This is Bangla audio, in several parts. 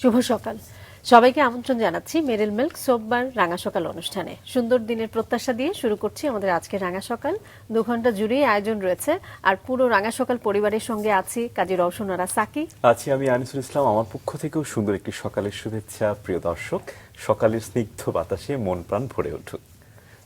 শুভ সকাল সবাইকে আমন্ত্রণ জানাচ্ছি মেরিল মিল্ক সোপবার রাঙা সকাল অনুষ্ঠানে। সুন্দর দিনের প্রত্যাশা দিয়ে শুরু করছি আমাদের আজকের রাঙা সকাল। 2 ঘন্টা জুড়েই আয়োজন রয়েছে, আর পুরো রাঙা সকাল পরিবারের সঙ্গে আছি কাজী রওশন আরা সাকি, আছি আমি আনিসুল ইসলাম। আমার পক্ষ থেকেও সুন্দর একটি সকালের শুভেচ্ছা। প্রিয় দর্শক, সকালের স্নিগ্ধ বাতাসে মন প্রাণ ভরে উঠুক।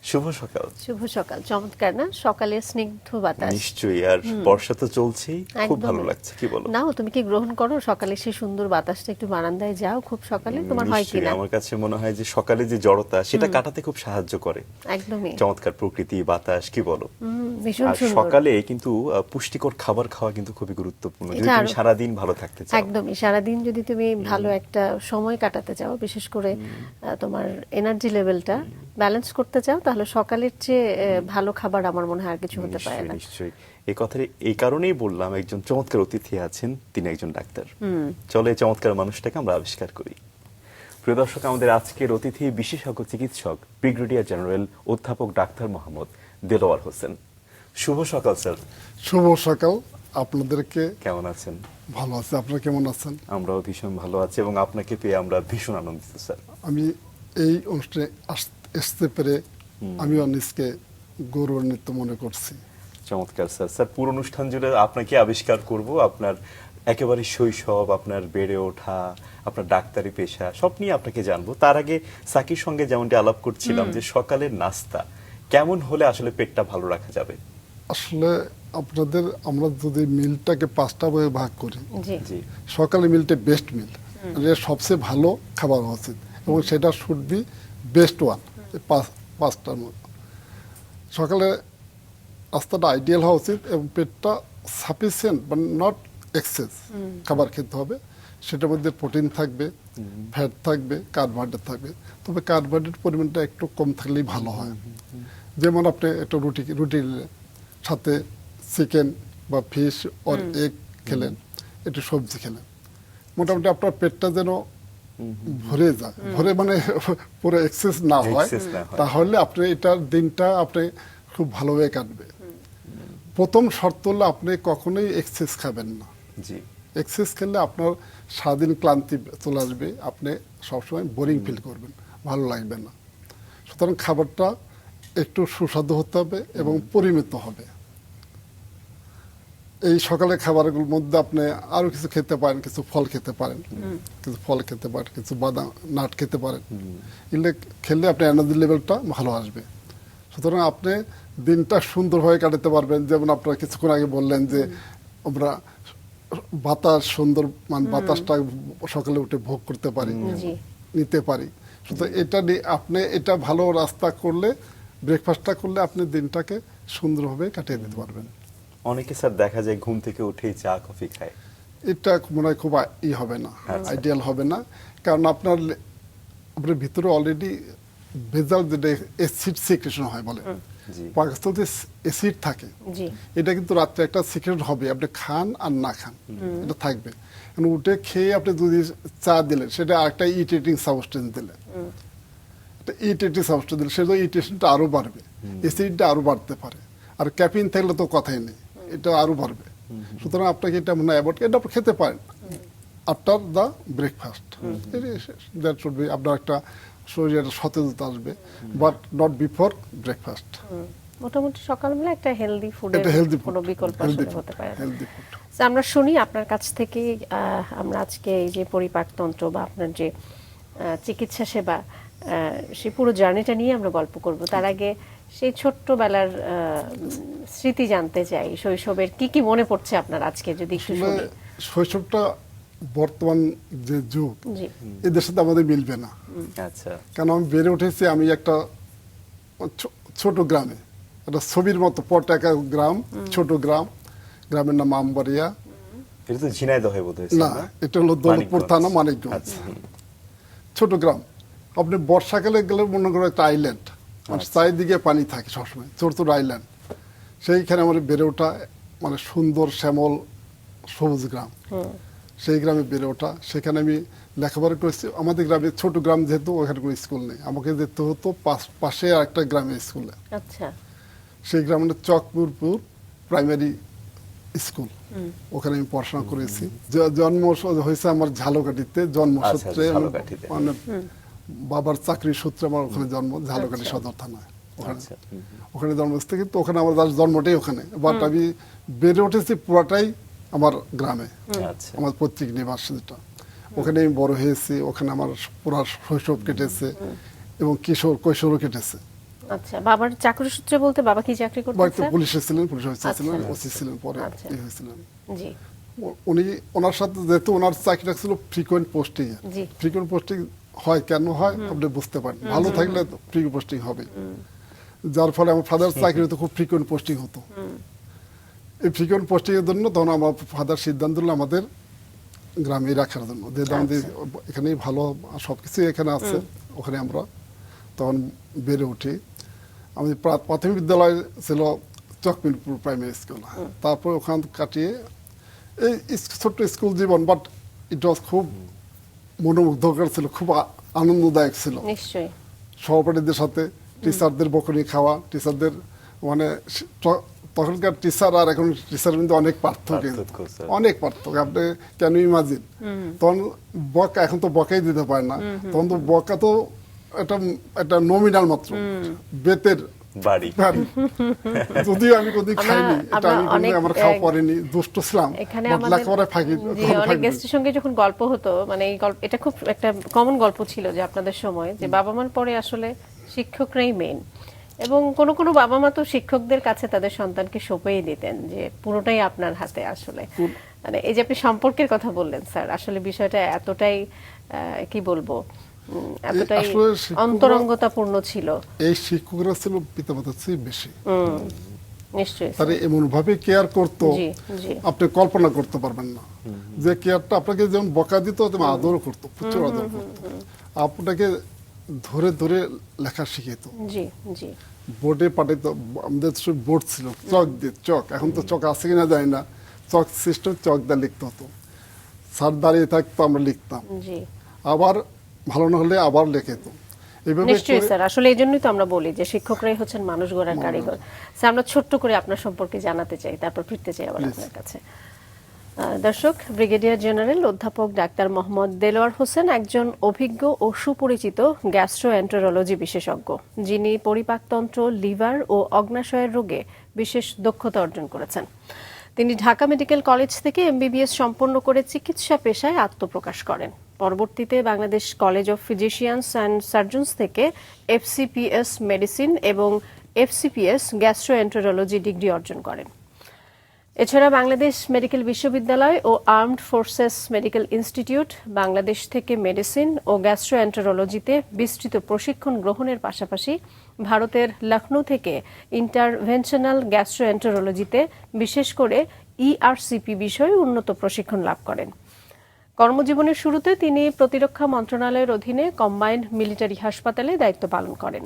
শুভ সকাল। শুভ সকাল। চমৎকার না সকালের স্নিগ্ধ বাতাস? নিশ্চয়ই, আর বর্ষা তো চলছেই, খুব ভালো লাগছে। কি বলো? নাও, তুমি কি গ্রহণ করো সকালে সেই সুন্দর বাতাসটা? একটু বারান্দায় যাও খুব সকালে, তোমার হয় কি না? আমার কাছে মনে হয় যে সকালে যে জড়তা সেটা কাটাতে খুব সাহায্য করে। একদমই চমৎকার প্রকৃতি, বাতাস, কি বলো? ভীষণ আর সুন্দর। সকালে কিন্তু পুষ্টিকর খাবার খাওয়া কিন্তু খুবই গুরুত্বপূর্ণ যদি তুমি সারাদিন ভালো থাকতে চাও। একদমই, সারাদিন যদি তুমি ভালো একটা সময় কাটাতে চাও, বিশেষ করে তোমার এনার্জি লেভেলটা ব্যালেন্স করতে চাও, তাহলে সকালের চেয়ে ভালো খাবার আমার মনে হয় আর কিছু হতে পারে না। নিশ্চয়ই। এই কথাটা এই কারণেই বললাম, একজন চমৎকার অতিথি আছেন, তিনি একজন ডাক্তার। চলো এই চমৎকার মানুষটাকে আমরা আবিষ্কার করি। প্রিয় দর্শক, আমাদের আজকের অতিথি বিশেষজ্ঞ চিকিৎসক ব্রিগেডিয়ার জেনারেল অধ্যাপক ডাক্তার মোহাম্মদ দেলোয়ার হোসেন। শুভ সকাল স্যার। শুভ সকাল আপনাদেরকে। কেমন আছেন? ভালো আছে, আপনারা কেমন আছেন? আমরাও ভীষণ ভালো আছি এবং আপনাকে পেয়ে আমরা ভীষণ আনন্দিত স্যার। আমি এই অনুষ্ঠানে আসতে পেরে আমি নিজকে গৌরবান্বিত মনে করছি। চমৎকার স্যার। স্যার, পুরো অনুষ্ঠান জুড়ে আপনাকে আবিষ্কার করব, আপনার একেবারে শৈশব, আপনার বেড়ে ওঠা, আপনার ডাক্তারি পেশা সব নিয়ে আপনাকে জানবো। তার আগে সাকির সঙ্গে যেমনটি আলাপ করছিলাম যে সকালের নাস্তা কেমন হলে আসলে পেটটা ভালো রাখা যাবে? আসলে আমরা যদি মিলটাকে 5টা ভাগে ভাগ করি, জি, সকালে মিলটা বেস্ট মিল, সবচেয়ে ভালো খাবার উচিত, এবং সেটা শুড বি বেস্ট ওয়ান। 5টার মধ্যে সকালে নাস্তাটা আইডিয়াল হওয়া উচিত এবং পেটটা সাফিসিয়েন্ট বাট নট এক্সেস খাবার খেতে হবে। সেটার মধ্যে প্রোটিন থাকবে, ফ্যাট থাকবে, কার্বোহাইড্রেট থাকবে। তবে কার্বোহাইড্রেট পরিমাণটা একটু কম থাকলেই ভালো হয়। যেমন আপনি একটা রুটির সাথে চিকেন বা ফিশ অর এগ খেলেন, একটু সবজি খেলেন, মোটামুটি আপনার পেটটা যেন ভরে যায়, ভরে মানে পুরো এক্সেস না হয়, তাহলে আপনি এটার দিনটা আপনি খুব ভালোভাবে কাটবে। প্রথম শর্ত হলো আপনি কখনোই এক্সেস খাবেন না। জি, এক্সেস খেলে আপনার সারাদিন ক্লান্তি চলে আসবে, আপনি সবসময় বোরিং ফিল করবেন, ভালো লাগবে না। সুতরাং খাবারটা একটু সুস্বাদু হতে হবে এবং পরিমিত হবে। এই সকালের খাবারগুলোর মধ্যে আপনি আরো কিছু খেতে পারেন, কিছু ফল খেতে পারেন, কিছু বাদাম নাট খেতে পারেন। এগুলো খেলে আপনার এনার্জি লেভেলটা ভালো আসবে। সুতরাং আপনি দিনটা সুন্দরভাবে কাটাতে পারবেন। যেমন আপনারা কিছুক্ষণ আগে বললেন যে আমরা বাতাস সুন্দর, মানে বাতাসটা সকালে উঠে ভোগ করতে পারি, নিতে পারি। সুতরাং এটা আপনি এটা ভালো রাস্তা করলে, ব্রেকফাস্টটা করলে আপনি দিনটাকে সুন্দরভাবে কাটিয়ে দিতে পারবেন। অনেকে স্যার দেখা যায় ঘুম থেকে উঠেই চা কফি খায়। এটা মনে হয় খুব হবে না, আইডিয়াল হবে না। কারণ আপনার ভিতরে অলরেডি ভেজাল, যেটা অ্যাসিড সিক্রেশন হয় বলে, পাকস্থলীতে যে অ্যাসিড থাকে, এটা কিন্তু রাত্রে একটা সিক্রেট হবে, আপনি খান আর না খান এটা থাকবে। উঠে খেয়ে আপনি যদি চা দিলেন, সেটা আরেকটা ইরিটেটিং সাবস্টেন্স দিলেন, ইরিটেটিং সাবস্টেন্স দিলে সেটা ইরিটেশনটা আরো বাড়বে, অ্যাসিডটা আরো বাড়তে পারে। আর ক্যাফিন থাকলে তো কথাই নেই, এটা আরো বাড়বে। সুতরাং আপনাকে এটা মনে হয় অ্যাভয়েড, এটা আপনি খেতে পারেন after the breakfast. That should be, আপনার একটা শরীরে সতেজতা আসবে, বাট নট বিফোর ব্রেকফাস্ট। মোটামুটি সকালবেলা একটা হেলদি ফুডের কোনো বিকল্প হতে পারে। আমরা শুনি আপনার কাছ থেকে, আমরা আজকে এই যে পরিপাকতন্ত্র বা আপনার যে চিকিৎসা সেবা, সেই পুরো জার্নিটা নিয়ে আমরা গল্প করব। তার আগে সেই ছোট্টবেলার স্মৃতি জানতে চাই। শৈশবের কি কি মনে পড়ছে আপনার আজকে, যদি একটু শুনি। শৈশবটা বর্তমান যে যুগ, এদের সাথে আমাদের মিলবে না। আচ্ছা, কারণ আমি বেড়ে উঠেছি, আমি একটা ছোট গ্রামে, একটা ছবির মতো পটাকা গ্রাম, ছোট গ্রাম, গ্রামের নাম আমবাড়িয়া। এটা তো ঝিনাইদহে বোধহয় না, এটা হলো দৌলতপুর থানা, মানিকগঞ্জ। ছোট গ্রাম। আপনি বর্ষাকালে গেলে মনে করেন একটা আইল্যান্ড, মানে চারিদিকে পানি থাকে সবসময়, ছোট ছোট আইল্যান্ড। সেইখানে আমার বেড়ে ওঠা, মানে সুন্দর শ্যামল সবুজ গ্রাম, সেই গ্রামে বেড়ে ওঠা। সেখানে আমি লেখাপড়া করেছি। আমাদের গ্রামে ছোট গ্রাম যেহেতু, ওখানে কোনো স্কুল নেই, আমাকে যেতে হতো পাশে আর একটা গ্রামের স্কুলে। আচ্ছা, সেই গ্রামের চকপুরপুর প্রাইমারি স্কুল, ওখানে আমি পড়াশোনা করেছি। জন্ম হয়েছে আমার ঝালকাঠিতে, জন্মসূত্রে ঝালকাঠিতে। মানে বাবার চাকরির সূত্রে আমার ওখানে জন্ম, ঝালকাঠি সদর থানায়। ওখানে জন্ম হচ্ছে, কিন্তু ওখানে আমার জন্মটাই ওখানে, বাট আমি বেড়ে উঠেছি পুরাটাই আমার গ্রামে, আমার পৈতৃক নিবাস যেটা। ওখানে আমি বড় হয়েছি, ওখানে আমার পুরা শৈশব কেটেছে এবং কৈশোরও কেটেছে। আচ্ছা, বাবার চাকরি সূত্রে বলতে বাবা কি চাকরি করতেন? বাড়িতে পুলিশে ছিলেন, পুলিশ অফিসার ছিলেন, ওসি ছিলেন, পরে হয়েছিলেন। জি, উনি ওনার সাথে যেহেতু ওনার চাকরিটা ছিল ফ্রিকোয়েন্ট পোস্টিং এ, ফ্রিকোয়েন্ট পোস্টিং হয় কেন হয় আপনি বুঝতে পারেন, ভালো থাকলে ফ্রিকোয়েন্ট পোস্টিং হবে, যার ফলে আমার ফাদার চাকরি হতো খুব ফ্রিকোয়েন্ট পোস্টিং হতো। এই ফ্রিকোয়েন্ট পোস্টিং এর জন্য তখন আমার ফাদার সিদ্ধান্ত নিল আমাদের গ্রামে রাখার জন্য, যেহেতু আমাদের এখানেই ভালো সবকিছু এখানে আছে, ওখানে আমরা তখন বেড়ে উঠি। আমাদের প্রাথমিক বিদ্যালয় ছিল চকমিলপুর প্রাইমারি স্কুল, তারপর ওখান কাটিয়ে এই ছোট্ট স্কুল জীবন, বাট ইট ওয়াজ খুব মনোমুগ্ধকর ছিল, খুব আনন্দদায়ক ছিল। নিশ্চয়ই সহপাঠীদের সাথে টিচারদের বকুনি খাওয়া, টিচারদের মানে তখনকার টিচার আর এখন টিচার কিন্তু অনেক পার্থক্য, অনেক পার্থক্য। আপনি কেন ইমাজিন, তখন বকা, এখন তো বকাই দিতে পারে না, তখন তো বকা তো একটা নমিনাল মাত্র, বেতের বাড়ি। যদিও আমি কোনদিন খাইনি, এটা আমি আমার খাওয়া পড়েনি, দুষ্ট ছিলাম, লেখাপড়ায় ফাঁকি। অনেক গেস্টের সঙ্গে যখন গল্প হতো, মানে এই গল্প, এটা খুব একটা কমন গল্প ছিল যে আপনাদের সময় যে বাবা মার পরে আসলে শিক্ষকরাই মেইন, এবং কোনো কোনো বাবা মা তো শিক্ষকদের কাছে তাদের সন্তানকে সঁপেই দিতেন যে পুরোটাই আপনার হাতে। আসলে মানে এই যে আপনি সম্পর্কের কথা বললেন স্যার, আসলে বিষয়টা এতটাই কি বলবো, এতটাই অন্তরঙ্গতাপূর্ণ ছিল। এই শিক্ষকরা ছিল পিতামাতার চেয়ে বেশি, নিশ্চয়ই তারা এমন ভাবে কেয়ার করতো আপনি কল্পনা করতে পারবেন না। যে কেয়ারটা আপনাকে যেমন বকা দিত, তেমন আদরও করতো, প্রচুর আদর করতো, আপনাকে ধরে ধরে লেখা শিখিয়েতো, বোর্ডে পাঠাইতো। আমাদের বোর্ড ছিল চক দিয়ে, চক, এখন তো চক আছে কিনা জানি না, চক সিস্টেম, চক দিয়ে লিখতে হতো, স্যার দাঁড়িয়ে থাকতো, আমরা লিখতাম, আবার ভালো না হলে আবার লিখেতো। নিশ্চয়ই স্যার, আসলে এই জন্যই তো আমরা বলি যে শিক্ষকরাই হচ্ছেন মানুষ গড়ার কারিগর। স্যার, আমরা ছোট্ট করে আপনার সম্পর্কে জানাতে চাই, তারপর ফিরতে চাই আবার আপনার কাছে। দর্শক, ব্রিগেডিয়ার জেনারেল অধ্যাপক ডাক্তার মোহাম্মদ দেলোয়ার হোসেন একজন অভিজ্ঞ ও সুপরিচিত গ্যাস্ট্রোএন্টেরোলজি বিশেষজ্ঞ, যিনি পরিপাকতন্ত্র, লিভার ও অগ্ন্যাশয়ের রোগে বিশেষ দক্ষতা অর্জন করেছেন। তিনি ঢাকা মেডিকেল কলেজ থেকে এমবিবিএস সম্পন্ন করে চিকিৎসা পেশায় আত্মপ্রকাশ করেন। পরবর্তীতে Bangladesh college of physicians and surgeons থেকে এফসিপিএস মেডিসিন এবং এফসিপিএস গ্যাস্ট্রোএন্টেরোলজি ডিগ্রি অর্জন করেন। এছাড়া বাংলাদেশ মেডিকেল বিশ্ববিদ্যালয় ও armed forces medical institute Bangladesh থেকে মেডিসিন ও গ্যাস্ট্রোএন্টেরোলজিতে বিস্তৃত প্রশিক্ষণ গ্রহণের পাশাপাশি ভারতের লখনৌ থেকে ইন্টারভেনশনাল গ্যাস্ট্রোএন্টেরোলজিতে বিশেষ করে ইআরসিপি বিষয়ে উন্নত প্রশিক্ষণ লাভ করেন। কর্মজীবনের শুরুতে তিনি প্রতিরক্ষা মন্ত্রণালয়ের অধীনে কম্বাইন্ড মিলিটারি হাসপাতালে দায়িত্ব পালন করেন।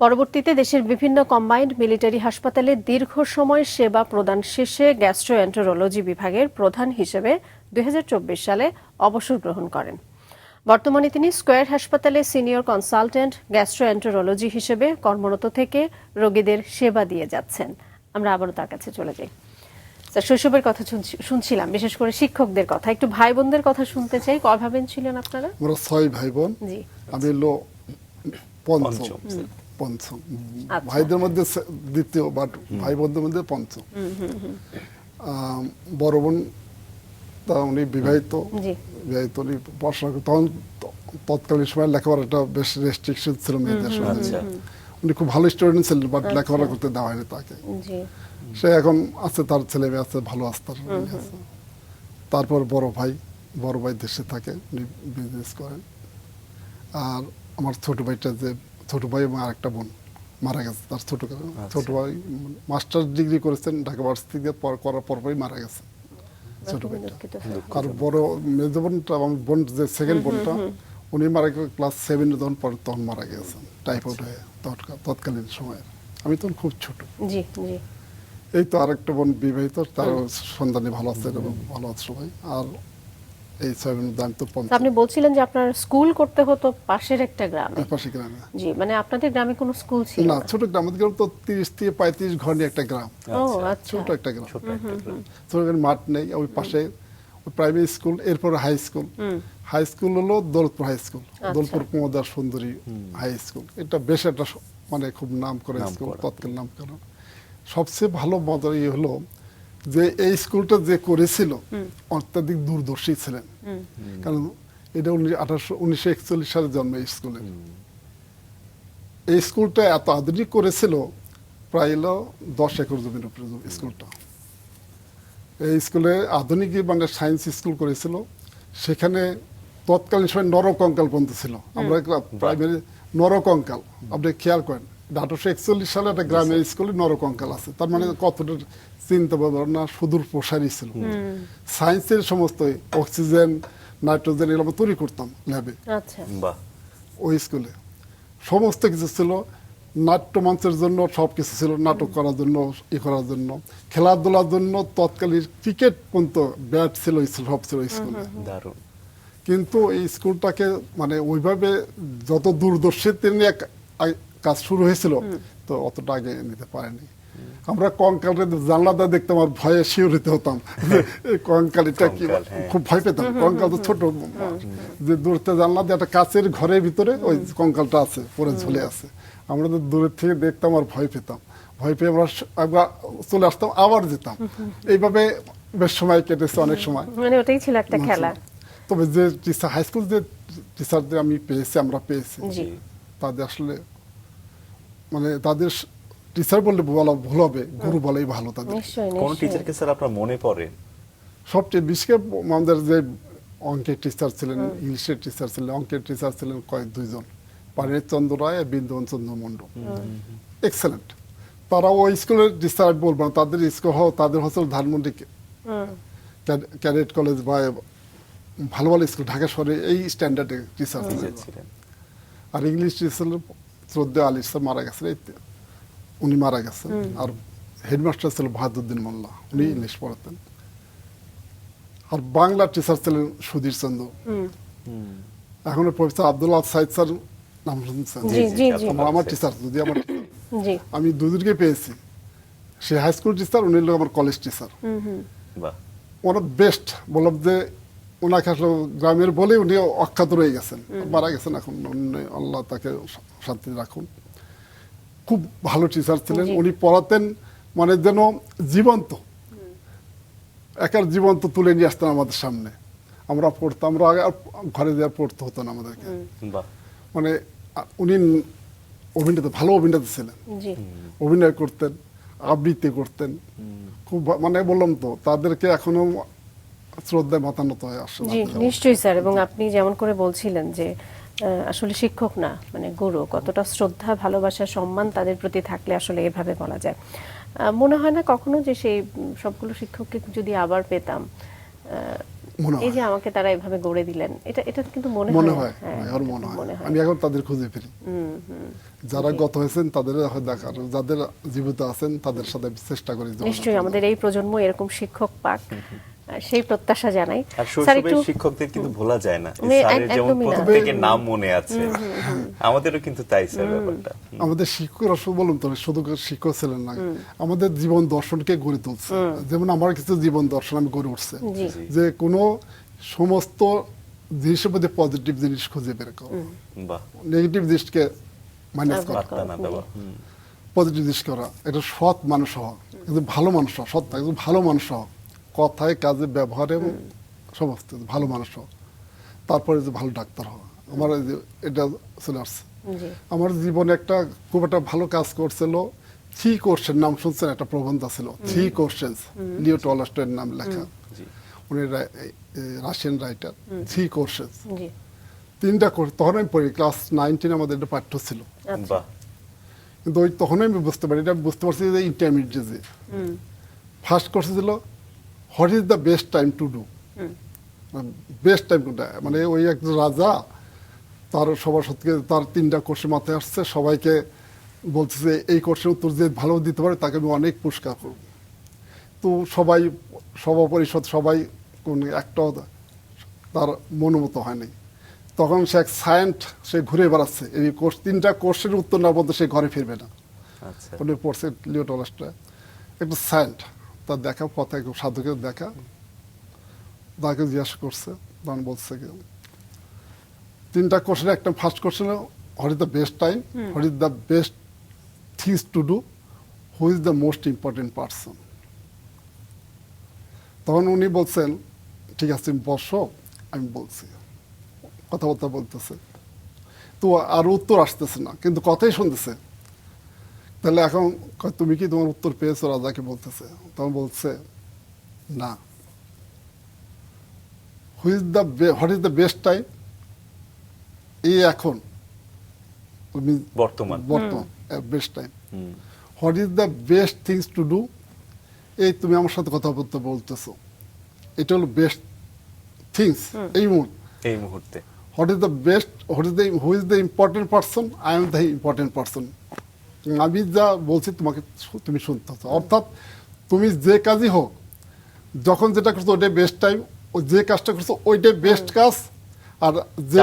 পরবর্তীতে দেশের বিভিন্ন কম্বাইন্ড মিলিটারি হাসপাতালে দীর্ঘ সময় সেবা প্রদান শেষে গ্যাস্ট্রোএন্টেরোলজি বিভাগের প্রধান হিসেবে 2024 সালে অবসর গ্রহণ করেন। বর্তমানে তিনি স্কয়ার হাসপাতালে সিনিয়র কনসালটেন্ট গ্যাস্ট্রোএন্টেরোলজি হিসেবে কর্মরত থেকে রোগীদের সেবা দিয়ে যাচ্ছেন। আমরা আবারও তার কাছে চলে যাই। স্যার, শৈশবের কথা শুনছিলাম, বিশেষ করে শিক্ষকদের কথা, একটু ভাই বোনদের কথা শুনতে চাই। কয় ভাই বোন ছিলেন আপনারা? আমরা 6 ভাই বোন। জি, আমি হলো পঞ্চম, ভাইদের মধ্যে দ্বিতীয়, বাট ভাই বোনদের মধ্যে পঞ্চম। বড় বোন উনি বিবাহিত, উনি পড়াশোনা, তখন তৎকালীন সময় লেখাপড়াটা বেশ রেস্ট্রিকশন ছিল মেয়েদের সময়। উনি খুব ভালো স্টুডেন্ট ছিলেন, বাট লেখাপড়া করতে দেওয়া হয়নি তাকে। সে এখন আছে, তার ছেলে মেয়ে আছে, ভালো আছে। তারপর বড় ভাই দেশে থাকে, উনি বিজনেস করেন। আর আমার ছোট ভাইটা, যে ছোট ভাই এবং আরেকটা বোন মারা গেছে, তার ছোট ভাই মাস্টার্স ডিগ্রি করেছেন ঢাকা ভার্সিটি দিয়ে, করার পরপরই মারা গেছে ছোট ভাইটা। আর বড় মেজো বোনটা, আমার বোন যে সেকেন্ড বোনটা, উনি মারা গেছে ক্লাস 7 তখন মারা গেছেন টাইফয়েড হয়ে, তৎকালীন সময়ে। আমি তখন খুব ছোট। এই তো আরেকটা বোন বিবাহিত, তার সন্তানী ভালো আছে এবং ভালো আছে সবাই। আর এই 6 মধ্যে আমি তো তো পঞ্চম আপনি বলছিলেন যে আপনার স্কুল করতে হতো পাশের একটা গ্রামে। পাশে গ্রামে। জি, মানে আপনাদের গ্রামে কোনো স্কুল ছিল না, না? ছোট গ্রাম, আমাদের গ্রাম তো 30 থেকে 35 ঘর নিয়ে একটা গ্রাম, ও আচ্ছা। ছোট একটা গ্রাম, ছোট একটা গ্রাম। ছোট একটা মাঠ নেই, ওই পাশে প্রাইমারি স্কুল, এরপর হাই স্কুল। হাই স্কুল হলো দৌলতপুর হাই স্কুল, দৌলতপুর কুমোদার সুন্দরী হাই স্কুল। এটা বেশ একটা মানে খুব নাম করে স্কুল, তৎকাল নাম করা। সবচেয়ে ভালো মজার হলো যে এই স্কুলটা যে করেছিল অত্যাধিক দূরদর্শী ছিলেন, কারণ এটা 1941 সালে জন্ম এই স্কুলের। এই স্কুলটা এত আধুনিক করেছিল, প্রায় হলো 10 একর জমির উপরে স্কুলটা। এই স্কুলে আধুনিক মানে সায়েন্স স্কুল করেছিল। সেখানে তৎকালীন সময় নরকঙ্কাল পর্যন্ত ছিল। আমরা প্রাইমারি নরকঙ্কাল, আপনি খেয়াল করেন 1841 সালে একটা গ্রামের স্কুলে নরকঙ্কাল আছে, তার মানে কতটা চিন্তা ভাবনা সুদূর প্রসারী ছিল। সায়েন্সের সমস্ত অক্সিজেন, নাইট্রোজেন এগুলো আমরা তৈরি করতাম ল্যাবে। আচ্ছা। বাহ। ওই স্কুলে সমস্ত কিছু ছিল, নাট্য মঞ্চের জন্য সব কিছু ছিল, নাটক করার জন্য, করার জন্য, খেলাধুলার জন্য তৎকালীন ক্রিকেট পর্যন্ত ব্যাট ছিল, সব ছিল স্কুলে। দারুণ। কিন্তু এই স্কুলটাকে মানে ওইভাবে যত দূরদর্শী নিয়ে কাজ শুরু হয়েছিল, তো অতটা আগে নিতে পারেনি। আমরা কঙ্কালের জানলাটা দেখতাম আর ভয়ে শিহরিত হতাম, এই কঙ্কালিটা কি, খুব ভয় পেতাম। কঙ্কাল তো ছোট, যে দূরতে জানলা দিয়ে একটা কাচের ঘরের ভিতরে ওই কঙ্কালটা আছে, পরে ঝুলে আছে। আমরা তো দূরের থেকে দেখতাম আর ভয় পেতাম। ভয় পেয়ে আমরা চলে আসতাম, আবার যেতাম। এইভাবে বেশ সময় কেটেছে, অনেক সময়। মানে ওটাই ছিল একটা খেলা। তবে যে টিচার, হাই স্কুল যে টিচারদের আমি পেয়েছি, আমরা পেয়েছি, জি। তাদের আসলে মানে তাদের টিচার বললে বলা ভুল হবে, গুরু বলেই ভালো তাদের। নিশ্চয়ই কোন নিশ্চয়ই। টিচারকে স্যার আপনার মনে পড়ে? সবচেয়ে বিশেষ করে আমাদের যে অঙ্কের টিচার ছিলেন, ইংলিশের টিচার ছিলেন, অঙ্কের টিচার ছিলেন দুইজন, পানির চন্দ্র রায় আর বৃন্দাবন চন্দ্র মণ্ডল। এক্সেলেন্ট। তারা ওই স্কুলের টিচার আমি বলবো না, তাদের স্কুল তাদের হচ্ছে ধানমন্ডি ক্যাডেট কলেজ বা ভালো ভালো স্কুল ঢাকা শহরে এই স্ট্যান্ডার্ডে টিচার ছিলেন। আর ইংলিশ টিচার শ্রদ্ধা আলী স্যার মারা গেছেন, উনি মারা গেছেন। আর হেডমাস্টার ছিল বাহাদুদ্দিন মোল্লা, উনি ইংলিশ পড়াতেন। আর বাংলা টিচার ছিলেন সুধীর চন্দ্র। এখন প্রফেসর আব্দুল্লাহ সাইদ স্যার নাম শুনছেন? জি জি জি। আমার টিচার, যদি আমার জি। আমি দুজনকে পেয়েছি। সে হাই স্কুল টিচার, উনি হলো আমার কলেজ টিচার। বাহ। ওনার বেস্ট বললাম যে ওনাকে আসলে গ্রামের বলে উনি অখ্যাত রয়ে গেছেন, মারা গেছেন এখন, আল্লাহ তাকে শান্তি রাখুন। খুব ভালো টিচার ছিলেন, উনি পড়াতেন মানে যেন জীবন্ত, একার জীবন্ত তুলে নিয়ে আসতেন আমাদের সামনে। আমরা পড়তাম, আমরা ঘরে যাওয়ার পড়তে হতো না আমাদেরকে। বাহ। মানে উনি অভিনেতা, ভালো অভিনেতা ছিলেন, জি। অভিনয় করতেন, আবৃত্তি করতেন, খুব মানে বললাম তো তাদেরকে এখনো শ্রদ্ধায় মাথা নত হয়ে আসে। জি নিশ্চয়ই স্যার। এবং আপনি যেমন করে বলছিলেন যে আসলে শিক্ষক না, মানে গুরু, কতটা শ্রদ্ধা, ভালোবাসা, সম্মান তাদের প্রতি থাকলে আসলে এভাবে বলা যায়। মনে হয় না কখনো যে সেই সবগুলো শিক্ষককে যদি আবার পেতাম, এই যে আমাকে তারা এভাবে গড়ে দিলেন, এটা কিন্তু মনে হয়। আর মনে হয় আমি এখন তাদের খুঁজে ফিরি, যারা গত হয়েছেন তাদের দেখার, যাদের জীবিত আছেন তাদের সাথে চেষ্টা করি। নিশ্চয়ই আমাদের এই প্রজন্ম এরকম শিক্ষক পাক, সেই প্রত্যাশা জানাই। আর শৈশবের শিক্ষকদের কিন্তু ভোলা যায় না, স্যারের যেমন প্রত্যেকের নাম মনে আছে, আমাদেরও কিন্তু তাই স্যার ব্যাপারটা। আমাদের শিক্ষকরা বলুন তো, শুধু শিক্ষক ছিলেন না, আমাদের জীবন দর্শনকে গড়ে তুলছে। যেমন আমার কিছু জীবন দর্শন আমি গড়ে উঠছে, যে কোনো সমস্ত জিনিসের মধ্যে পজিটিভ জিনিস খুঁজে বের করো, নেগেটিভ জিনিসকে মাইনাস করা, পজিটিভ জিনিস করা, এটা সৎ মানুষ হওয়া, ভালো মানুষ হওয়া, সৎ ভালো মানুষ হওয়া, কথায় কাজে ব্যবহারে এবং সমস্ত ভালো মানুষ হওয়া, তারপরে যে ভালো ডাক্তার হওয়া। আমার এটা চলে আসছে। আমার জীবনে একটা খুব একটা ভালো কাজ করছিল, 3 কোশ্চেন, নাম শুনছেন? একটা প্রবন্ধ ছিল 3 কোশ্চেন্স, লিও টলস্টয়ের নাম লেখা, উনি রাশিয়ান রাইটার। 3 কোশ্চেন্স, 3টা কোর্স। তখন আমি পড়ি ক্লাস 9 10 আমাদের এটা পাঠ্য ছিল। কিন্তু ওই তখন আমি বুঝতে পারি, এটা বুঝতে পারছি যে ইন্টারমিডিয়েট যে ফার্স্ট কোর্স ছিল what is the best time to do, best time কোনটা। মানে ওই একজন রাজা, তার সবার সত্যি তার 3টা কোর্সের মাথায় আসছে, সবাইকে বলছে যে এই কোর্সের উত্তর যে ভালো দিতে পারে তাকে আমি অনেক পুরস্কার করব। তো সবাই, সভা পরিষদ সবাই কোন একটা তার মনোমতো হয়নি। তখন সে এক সায়েন্ট, সে ঘুরে বেড়াচ্ছে, এই কোর্স 3টা কোর্সের উত্তর না বলতে সে ঘরে ফিরবে না। আচ্ছা উনি পড়ছে লিও টলস্টয়, একটা সায়েন্ট, তার দেখা পথে একটু সাধুকে দেখা, তাকে জিজ্ঞাসা করছে, তখন বলছে কি 3টা কোশ্চেন, একটা first question what is the best time, what is the best things to do, who is the most important person. তখন উনি বলছেন ঠিক আছে তুমি বসো, আমি বলছি। কথাবার্তা বলতেছে তো আর উত্তর আসতেছে না, কিন্তু কথাই শুনতেছে। তাহলে এখন তুমি কি তোমার উত্তর পেয়েছো, রাজাকে বলতেছে। তখন বলছে না, what is the best time, এই এখন বর্তমান best time. What is the best things to do, এই তুমি আমার সাথে কথাবার্তা বলতেছো, এটা হলো বেস্ট থিংস এই মুহূর্তে। What is the best, who is the important person, I am the important person. আমি যা বলছি তোমাকে তুমি শুনতে হতো। অর্থাৎ তুমি যে কাজই হোক, যখন যেটা করছো ওইটাই বেস্ট টাইম, যে কাজটা করছো ওইটাই বেস্ট কাজ। আর যে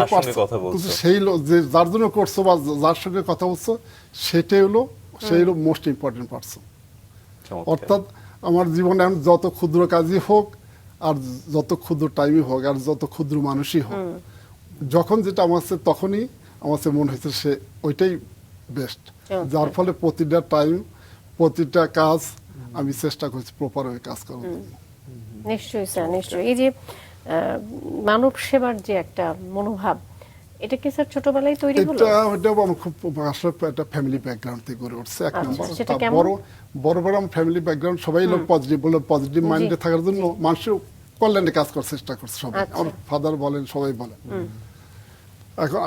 সেই যে যার জন্য করছো বা যার সঙ্গে কথা বলছো সেটাই হলো মোস্ট ইম্পর্টেন্ট পার্সন। অর্থাৎ আমার জীবনে এখন যত ক্ষুদ্র কাজই হোক, আর যত ক্ষুদ্র টাইমই হোক, আর যত ক্ষুদ্র মানুষই হোক, যখন যেটা আমার কাছে তখনই আমার কাছে মনে হয়েছে সে ওইটাই বেস্ট। যার ফলে প্রতিটা টাইম, প্রতিটা কাজ আমি চেষ্টা করছি প্রপার ওই কাজ করার জন্য। নিশ্চয়ই স্যার, নিশ্চয়ই। এই যে মানব সেবার যে একটা মনোভাব, এটা কি স্যার ছোটবেলায় তৈরি হলো? এটা আমার খুব আসলে একটা ফ্যামিলি ব্যাকগ্রাউন্ড থেকে গড়ে উঠছে। এক নম্বর বড় আমার ফ্যামিলি ব্যাকগ্রাউন্ড, সবাই লোক পজিটিভ, বলে পজিটিভ মাইন্ডে থাকার জন্য মানুষের কল্যাণে কাজ করার চেষ্টা করছে সবাই। আমার ফাদার বলেন, সবাই বলেন। এখন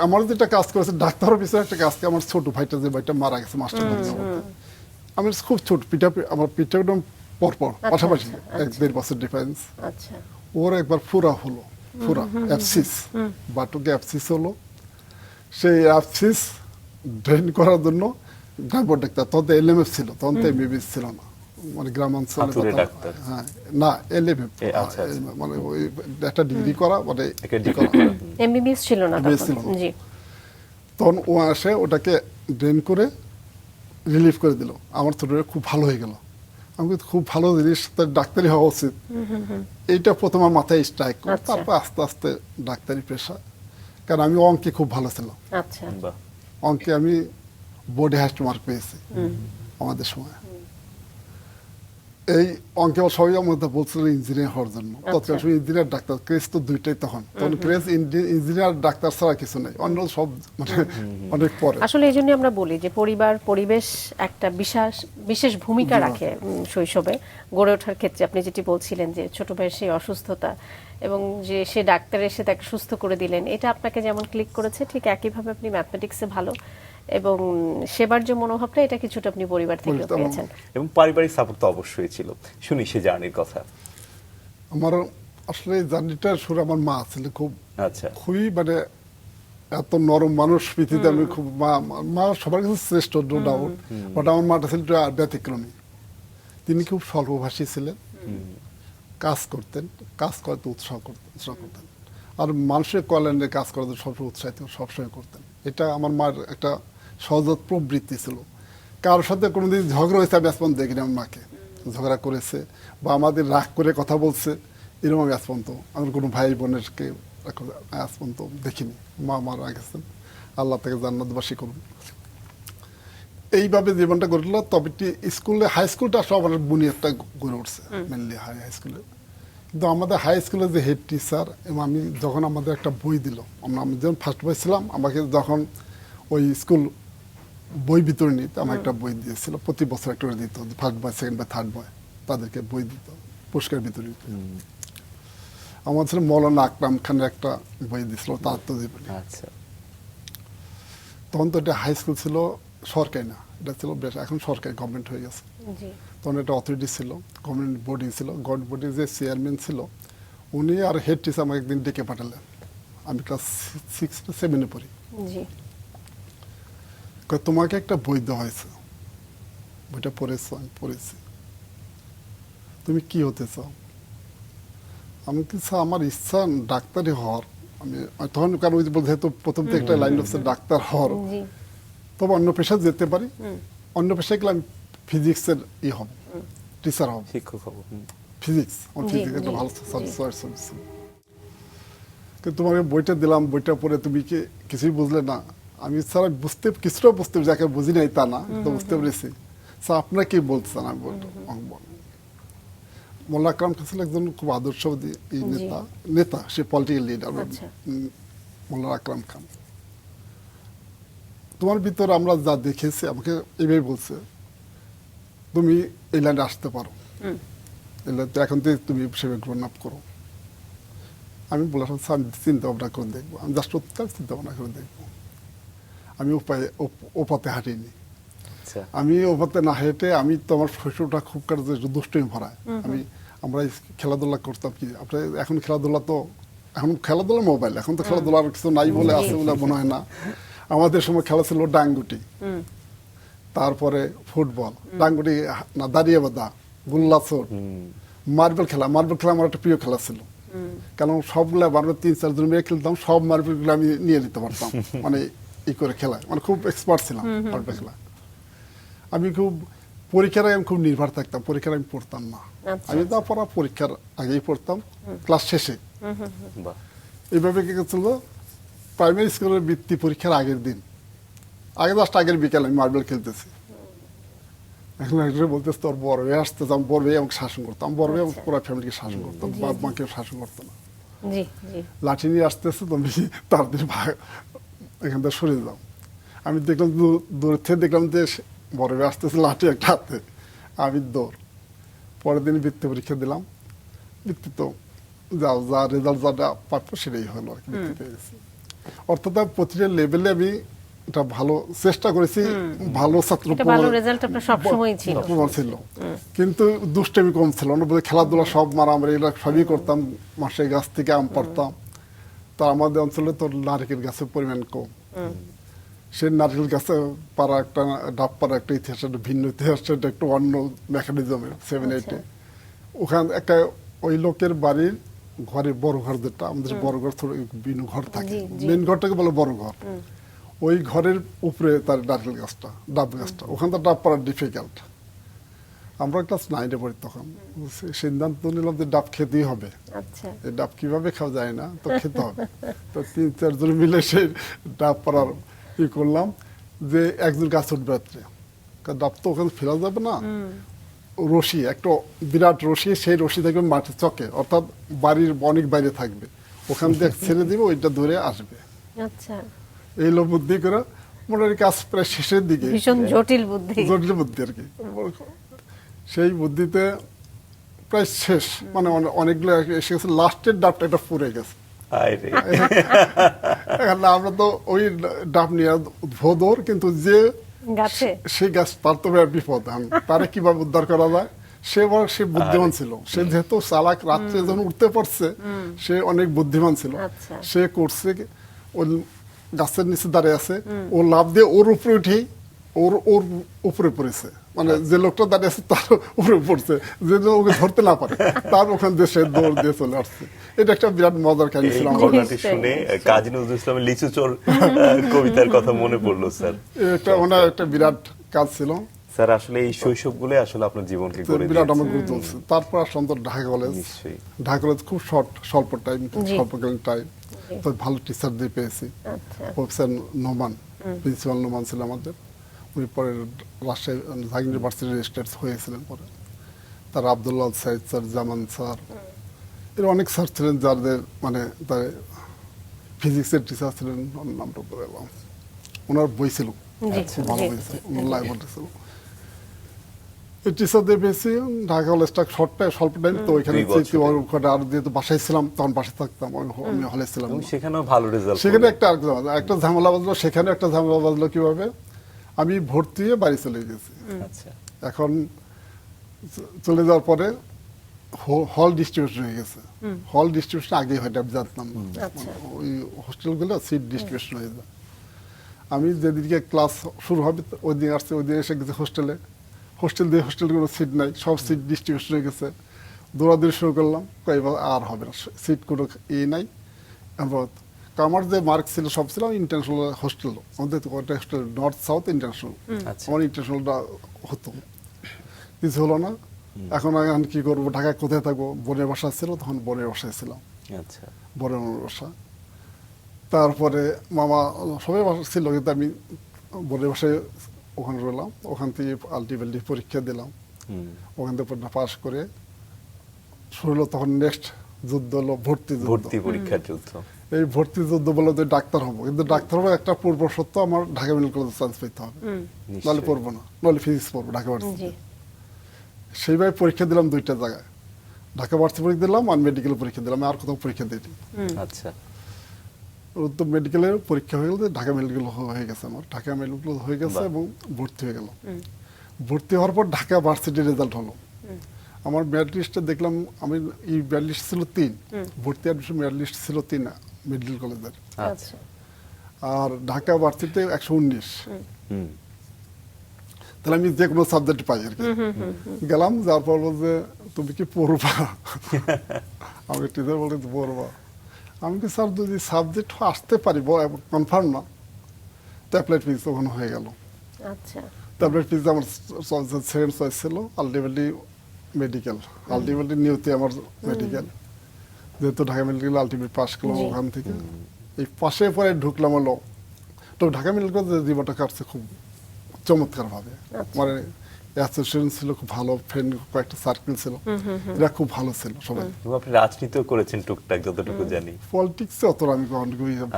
আমার যেটা কাজ করেছে ডাক্তার অফিসের একটা কাজ, আমার ছোট ভাইটা যে ভাইটা মারা গেছে মাস্টার, আমি খুব ছোট, আমার পিঠা একদম পরপর পাশাপাশি 1-1.5 বছর ডিফারেন্স। ওর একবার ফুরা হলো, অ্যাপসিস, বাটুকে অ্যাপসিস হলো। সেই অ্যাপসিস ড্রেন করার জন্য গ্রাম্য ডাক্তার, তখন তো এলএমএফ ছিল, তখন তো এমবিবিএস ছিল না, মানে গ্রামাঞ্চলে হ্যাঁ না এলএমএফ, মানে ওই একটা ডিগ্রি করা, মানে এমবিবিএস ছিল না জি। তখন ও আসে ওটাকে ড্রেন করে রিলিফ করে দিল, আমার ছোটরা খুব ভালো হয়ে গেল। আমি খুব ভালো জিনিস, তার ডাক্তারি হওয়া উচিত, এইটা প্রথম আমার মাথায় স্ট্রাইক। তারপর আস্তে আস্তে ডাক্তারি পেশা, কারণ আমি অঙ্কে খুব ভালো ছিলাম। অঙ্কে আমি বোর্ডে হাইস্ট মার্ক পেয়েছি আমাদের সময়। এই অঙ্কে সবাই আমাদের বলছিল ইঞ্জিনিয়ার হওয়ার জন্য, তৎকালীন ইঞ্জিনিয়ার ডাক্তার, ক্রেজ তো দুইটাই তখন ক্রেজ ইঞ্জিনিয়ার ডাক্তার ছাড়া কিছু নেই, অন্য সব মানে অনেক পরে। আসলে এই জন্য আমরা বলি যে পরিবার পরিবেশ একটা বিশেষ ভূমিকা রাখে শৈশবে গড়ে ওঠার ক্ষেত্রে। আপনি যেটি বলছিলেন যে ছোট ভাইয়ের সেই অসুস্থতা এবং যে সে ডাক্তার এসে তাকে সুস্থ করে দিলেন, এটা আপনাকে যেমন ক্লিক করেছে, ঠিক একইভাবে আপনি ম্যাথমেটিক্সে ভালো এবং সেবার যে মনোভাবটা, এটা কিছুটা আপনি পরিবার থেকে পেয়েছেন। এবং পারিবারিক সাপোর্ট তো অবশ্যই ছিল। শুনি সে জার্নির কথা। আমার আসলে জার্নিটা শুরু আমার মা ছিল খুবই মানে এত নরম মানুষ পৃথিবীতে, আমি খুব মা সবার কাছে শ্রেষ্ঠ, নো ডাউট, বাট আমার মাটা ছিল ব্যতিক্রমী। তিনি খুব স্বল্পভাষী ছিলেন, কাজ করতেন, কাজ করতে উৎসাহ করতেন, আর মানুষের কল্যাণে কাজ করাতে সবসময় উৎসাহিত সবসময় করতেন। এটা আমার মার একটা সহজাত প্রবৃত্তি ছিল। কারোর সাথে কোনোদিন ঝগড়া হয়েছে আমি আজপর্যন্ত দেখিনি আমার মাকে, ঝগড়া করেছে বা আমাদের রাগ করে কথা বলছে এরকম আমি আজপর্যন্ত, আমার কোনো ভাই বোনেরকে আজপর্যন্ত দেখিনি। মা মারা গেছেন, আল্লাহ তাকে জান্নাতবাসী করুন। এইভাবে জীবনটা গড়ে উঠল। তবে স্কুলে, হাই স্কুলটা সব আমার বুনিয়াদটা গড়ে উঠছে মেনলি হাই স্কুলে। কিন্তু আমাদের হাই স্কুলের যে হেড টিচার, এবং আমি যখন আমাদের একটা বই দিল, আমি যখন ফার্স্ট বই ছিলাম, আমাকে যখন ওই স্কুল বই বিতরণী আমার একটা বই দিয়েছিল, প্রতি বছর একটা করে দিত, first boy, second boy, third বয়, তাদেরকে বই দিত, পুরস্কার বিতরণী। আমার ছিল মৌলানা আকরাম খানের একটা বই দিয়েছিল, তার তো জীবনী। তখন তো এটা হাই স্কুল ছিল, সরকারি না, এটা ছিল বেশ, এখন সরকারি গভর্নমেন্ট হয়ে গেছে। তখন একটা অথরিটি ছিল, গভর্নমেন্ট বোর্ডিং ছিল, গভর্নমেন্ট বোর্ডিং যে চেয়ারম্যান ছিল উনি আর হেড টিচার আমাকে একদিন ডেকে পাঠালেন। আমি ক্লাস 6-7 পড়ি। তোমাকে একটা বই দেওয়া হয়েছে, বইটা পড়েছো? আমি পড়েছি। তুমি কি হতে চাও? আমি কিছু আমার ইচ্ছা ডাক্তারই হওয়ার। আমি তখন কারণ ওই যে বলতে যেহেতু প্রথম থেকে একটা লাইন হচ্ছে ডাক্তার হওয়ার, জি তবে অন্য পেশায় যেতে পারি। অন্য পেশায় গেলে আমি ফিজিক্সের হব, টিচার হব, শিক্ষক হবো। ফিজিক্স। আমার জি, ফিজিক্স একটা জি, ভালো জি। সাবজেক্ট ছিল। কিন্তু তোমাকে বইটা দিলাম, বইটা পড়ে তুমি কি কিছুই বুঝলে না। আমি স্যার কিছুটা বুঝতে যাকে বুঝি নাই তা না, তো বুঝতে পেরেছি। স্যার আপনারা কি বলছেন? আমি বললাম মোল্লা আকরাম খান ছিলেন একজন খুব আদর্শবাদী নেতা, সে পলিটিক্যাল লিডার আচ্ছা। মোল্লা আকরাম খান। তোমার ভিতর আমরা যা দেখেছি, আমাকে এইভাবে বলছে তুমি এই লাইনে আসতে পারো, এই লাইনে এখন থেকে তুমি সেভাবে গ্রহণ আপ করো। আমি বললাম স্যার আমি চিন্তা ভাবনা করে দেখবো, আমি জাস্ট চিন্তা ভাবনা করে দেখবো। আমি ওপাতে হাঁটিনি। আচ্ছা। আমি ওপাতে না হেঁটে, আমি তো আমার শৈশবটা খুব কাজে দুষ্টুমি ভরায়। আমরা খেলাধুলা করতাম কি, আপনার এখন খেলাধুলা তো, এখন খেলাধুলা মোবাইল, এখন তো খেলাধুলার কিছু নাই বলে আছে বলে মনে হয় না। আমাদের সময় খেলা ছিল ডাঙ্গুটি, তারপরে ফুটবল, ডাঙ্গুটি না দাঁড়িয়ে বাঁধা, গুল্লা চোর, মার্বেল খেলা। মার্বেল খেলা আমার একটা প্রিয় খেলা ছিল, কারণ সবগুলা আমরা 3-4 জন মিলে খেলতাম, সব মার্বেল গুলো আমি নিয়ে নিতে পারতাম, মানে ই করে খেলায়, মানে খুব এক্সপার্ট ছিলাম মার্বেল খেলা। আমি খুব পরীক্ষার আগে আমি খুব নির্ভর থাকতাম, পরীক্ষার আমি পড়তাম না। আচ্ছা, আমি তা পড়া পরীক্ষার আগেই পড়তাম, ক্লাস শেষে। বাহ। এইভাবে কি ছিল, প্রাইমারি স্কুলের বৃত্তি পরীক্ষার আগের দিন, জাস্ট আগের বিকেল আমি মার্বেল খেলতেছি। এখন একজন বলতেছে তোর বড় হয়ে আসতে, আমি বড় হয়ে আমাকে শাসন করতাম, বড় হয়ে আমাকে পুরো ফ্যামিলিকে শাসন করতাম, বাপ মাকেও শাসন করতো না। জি জি লাঠি নিয়ে আসতেছে, তুমি তাড়াতাড়ি এখান থেকে সরে যাও। আমি দেখলাম দূর থেকে দেখলাম যে বড় হয়ে আসতেছে, লাঠি একটা হাতে, আমি দৌড়। পরের দিন বৃত্তি পরীক্ষা দিলাম, বৃত্তি তো যা রেজাল্ট যাটা প্রাপ্য সেটাই হলো আর কি, বৃত্তি পেয়ে গেছি। অর্থাৎ প্রতিটা লেভেলে আমি এটা ভালো চেষ্টা করেছি, ভালো ছাত্র এটা ভালো রেজাল্ট আপনার সবসময়ই ছিল। ছিল, কিন্তু দুষ্টামি কম ছিল না। খেলাধুলা সব মারামারি এগুলো সবই করতাম, মাসের গাছ থেকে আম পারতাম। তা আমাদের অঞ্চলে তো নারকেল গাছের পরিমাণ কম, সেই নারকেল গাছে পারা একটা ডাব পারা একটা ইতিহাস, একটা ভিন্ন ইতিহাস, সেটা একটু অন্য মেকানিজমের 7-8-এ। ওখানে একটা ওই লোকের বাড়ির ঘরে বড় ঘর, যেটা আমাদের বড় ঘর, বিনু ঘর থাকে, মেন ঘরটাকে বলে বড় ঘর। ওই ঘরের উপরে তার নারকেল গাছটা, ডাব গাছটা, ওখানে তো ডাব পাড়া ডিফিকাল্ট। আমরা ক্লাস 9-এ পড়ি তখন, সিদ্ধান্ত নিলাম যে ডাব খেতেই হবে। আচ্ছা, এই ডাব কিভাবে খাওয়া যায় না, তো খেতে হবে। তো 3-4 জন মিলে সেই ডাব পাড়ার ই করলাম, যে একজন গাছ উঠবে রাত্রে, ডাব তো ওখানে ফেলা যাবে না, রশি একটা বিরাট রশি, সেই রশি থাকবে মাটির চকে, অর্থাৎ বাড়ির অনেক বাইরে থাকবে, ওখান থেকে ছেড়ে দিবে, ওইটা ধরে আসবে। আচ্ছা, এই লোক বুদ্ধি করে মোটামুটি কাজ প্রায় শেষের দিকে, ভীষণ জটিল বুদ্ধি। জটিল বুদ্ধি আর কি। সেই বুদ্ধিতে প্রায় শেষ, মানে অনেকগুলো এসে গেছে, লাস্টের ডাবটা একটা পুড়ে গেছে। আরে এখন আমরা তো ওই ডাব নিয়ে ভোদর, কিন্তু যে গাছে সেই গাছ, তার তো বিরাট বিপদ। তারে কিভাবে উদ্ধার করা যায়, সে বুদ্ধিমান ছিল, সে যেহেতু চালাক, রাত্রে যখন উঠতে পারছে, সে অনেক বুদ্ধিমান ছিল। আচ্ছা। সে করছে ওই গাছের নিচে দাঁড়িয়ে আছে, ও লাফ দিয়ে ওর উপরে উঠেই ওর উপরে পড়েছে, মানে যে লোকটা দাঁড়িয়ে আছে তার উপরে পড়ছে, যে ওকে ধরতে না পারে, তার ওখান দিয়ে সে দৌড় দিয়ে চলে আসছে। এটা একটা বিরাট মজার কাহিনী ছিল। এই ঘটনাটি শুনে কাজী নজরুল ইসলামের লিচু চোর কবিতার কথা মনে পড়লো স্যার। এটা ওনার একটা বিরাট কাজ ছিল স্যার। আসলে এই শৈশবগুলো আসলে আপনার জীবনকে গড়ে বিরাট, দিয়েছে। আমার গুরুত্ব হচ্ছে। তারপর আসলাম তো ঢাকা কলেজ। নিশ্চয়ই। ঢাকা কলেজ খুব স্বল্প টাইম, জি। স্বল্পকালীন টাইম, তো ভালো টিচার দিয়ে পেয়েছি। আচ্ছা, প্রফেসর নোমান, প্রিন্সিপাল নোমান ছিল আমাদের, উনি পরে রাজশাহী জাহাঙ্গীর ইউনিভার্সিটি রেজিস্ট্রার হয়েছিলেন পরে। তার আব্দুল্লাহ সাইদ স্যার, জামান স্যার, এর অনেক স্যার ছিলেন, যাদের মানে তার ফিজিক্সের টিচার ছিলেন, ওনার নামটা বলে এলাম। ওনার বই ছিল, জি, খুব ভালো জি, বই ছিল, ওনার লাইব্রেরি ছিল। এই টিচারদের পেয়েছি। ঢাকা কলেজটা স্বল্প টাইম, তো ওইখানে 2 বছর। আর যেহেতু বাসায় ছিলাম, তখন বাসায় থাকতাম, আমি হলে ছিলাম এবং না। সেখানেও ভালো রেজাল্ট। সেখানে একটা ঝামেলা বাজলো, সেখানে একটা ঝামেলা বাজলো কিভাবে, আমি ভর্তি হয়ে বাড়ি চলে গেছি। আচ্ছা। এখন চলে যাওয়ার পরে হল ডিস্ট্রিবিউশন হয়ে গেছে। হল ডিস্ট্রিবিউশন আগে হয়, আমি জানতাম না। আচ্ছা। ওই হোস্টেলগুলো সিট ডিস্ট্রিবিউশন হয়ে যায়। আমি যেদিকে ক্লাস শুরু হবে ওই দিন আসছে, ওই দিন এসে গেছে হোস্টেল দিয়ে হোস্টেলগুলো সিট নাই, সব সিট ডিস্ট্রিবিউশন হয়ে গেছে। দৌড়াদৌড়ি শুরু করলাম, এবার আর হবে না, সিট কোনো নাই। আমার যে মার্ক ছিল সব ছিল ইন্টারন্যাশনাল হোস্টেল, আমাদের ওটা হোস্টেল নর্থ সাউথ ইন্টারন্যাশনাল, আচ্ছা। আমার ইন্টারন্যাশনালটা হতো, কিছু হলো না। এখন কি করবো, ঢাকায় কোথায় থাকবো, বোনের বাসা ছিল, তখন বোনের বাসায় ছিলাম, আচ্ছা। বোনের বাসা। তারপরে মামা সবাই বাসা ছিল, কিন্তু আমি বোনের বাসায় ওখানে রইলাম, ওখান থেকে আলটিমেটলি পরীক্ষা দিলাম, ওখান থেকে পাস করে শুরু হলো তখন নেক্সট যুদ্ধ হলো ভর্তি পরীক্ষার যুদ্ধ। এই ভর্তি যুদ্ধ বলে যে ডাক্তার হবো, কিন্তু ডাক্তার হবো একটা পূর্ব সত্য, আমার ঢাকা মেডিকেল কলেজে চান্স পেতে হবে, নাহলে পড়বো না, নাহলে ফিজিক্স পড়বো ঢাকা ভার্সিটি। সেইভাবে পরীক্ষা দিলাম 2টা জায়গায়, ঢাকা ভার্সিটি পরীক্ষা দিলাম আর মেডিকেল পরীক্ষা দিলাম, আর কোথাও পরীক্ষা দিইনি। আচ্ছা। তো মেডিকেলের পরীক্ষা হয়ে গেল, ঢাকা মেডিকেল হয়ে গেছে, আমার ঢাকা মেডিকেল হয়ে গেছে এবং ভর্তি হয়ে গেল। ভর্তি হওয়ার পর ঢাকা ভার্সিটির রেজাল্ট হলো, আমার মেরিট লিস্টে দেখলাম আমি এই মেরিট লিস্ট ছিল 3, ভর্তি অ্যাডমিশন মেরিট লিস্ট ছিল 3 মেডিকেল কলেজের, আচ্ছা। আর ঢাকা ভার্সিটিতে 119। তাহলে আমি যে কোনো সাবজেক্ট পাই আর কি। গেলাম, যার পর বলছে তুমি কি পড়বা, আমি টিচার বলে পড়বা, আমি কি স্যার যদি সাবজেক্ট আসতে পারি কনফার্ম না, ট্যাবলেট ফিজ ওখানে হয়ে গেল। আচ্ছা। ট্যাবলেট ফিজ আমার সেকেন্ড চয়েস ছিল, আলটিমেটলি মেডিকেল, আলটিমেটলি নিউতে আমার মেডিকেল, যেহেতু ঢাকা মেডিকেল আলটিমেট পাস করলাম ওখান থেকে। এই পাশে পরে ঢুকলাম হলো, তো ঢাকা মেডিকেল জীবনটা কাটছে খুব চমৎকার ভাবে, মানে অ্যাসোসিয়েশন ছিল খুব ভালো, ফ্রেন্ড কয়েকটা সার্কেল ছিল, এরা খুব ভালো ছিল সবাই। আপনি রাজনীতিও করেছেন টুকটাক যতটুকু জানি। পলিটিক্সে অত আমি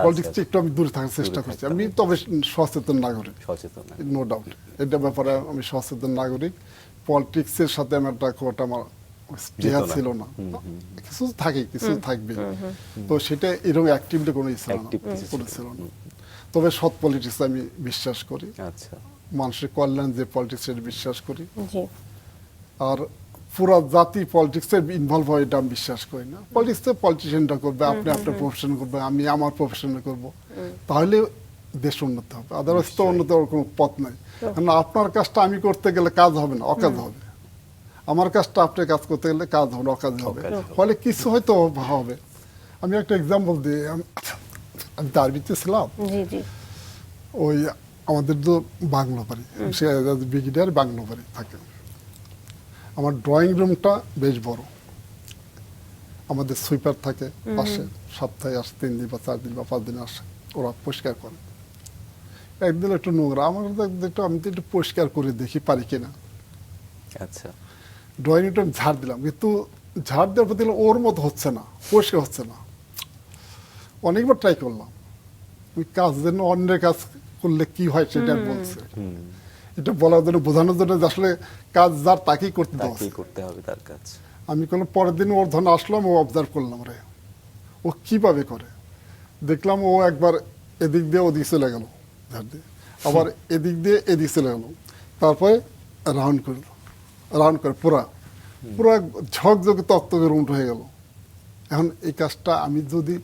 পলিটিক্সে একটু আমি দূরে থাকার চেষ্টা করছি, আমি তবে সচেতন নাগরিক, সচেতন নো ডাউট, এটা ব্যাপারে আমি সচেতন নাগরিক। পলিটিক্সের সাথে আমার একটা খুব একটা আমার স্পৃহা ছিল না, কিছু থাকে কিছু থাকবে, তো সেটা এরকম অ্যাক্টিভিটি কোনো ছিল না। তবে সৎ পলিটিক্স আমি বিশ্বাস করি, আচ্ছা, মানুষের কল্যাণ যে পলিটিক্স এটা বিশ্বাস করি, জি। আর পুরো জাতি পলিটিক্সে ইনভলভ হয় এটা আমি বিশ্বাস করি না। পলিটিক্সে পলিটিশিয়ানটা করবে, আপনি আপনার প্রফেশন করবে, আমি আমার প্রফেশনে করব, তাহলে দেশ উন্নত হবে, আদারওয়াইজ তো উন্নত হওয়ার কোনো পথ নাই। কারণ আপনার কাজটা আমি করতে গেলে কাজ হবে না, অকাজ হবে, আমার কাজটা আপনি কাজ করতে গেলে কাজ হবে, অকাজ হবে, ফলে কিছু হয়তো হবে। আমি একটা এক্সাম্পল দিই, আমি তারবিতে ছিলাম, ওই আমাদের তো বাংলো বাড়ি, সে ব্রিগেডিয়ার বাংলো বাড়ি থাকে, আমার ড্রয়িং রুমটা বেশ বড়, আমাদের সুইপার থাকে পাশে, সপ্তাহে আসে 3 দিন বা 4 দিন বা 5 দিন আসে, ওরা পরিষ্কার করে। একদিন একটু নোংরা, আমার একটু আমি তো একটু পরিষ্কার করে দেখি পারি কিনা। আচ্ছা, ড্রয়িং রুমটা ঝাড় দিলাম, কিন্তু ঝাড় দেওয়ার পর দিলাম ওর মতো হচ্ছে না, পরিষ্কার হচ্ছে না। অনেকবার ট্রাই করলাম, ওই কাজ যেন অন্যের কাজ করলে কি হয় সেটা বলছে, এটা বলার জন্য বোঝানোর জন্য যে আসলে কাজ যার তাকেই করতে হবে তার কাজ। আমি কোনো পরের দিন ওর ধরনের আসলাম, ও অবজার্ভ করলাম রে ও কিভাবে করে, দেখলাম ও একবার এদিক দিয়ে ওদিক চলে গেল ঝাড় দিয়ে, আবার এদিক দিয়ে এদিক চলে গেল, তারপরে রাউন্ড করে পুরা ঝকঝকে তক্তকে রুমটা হয়ে গেল। এখন এই কাজটা আমি যদি,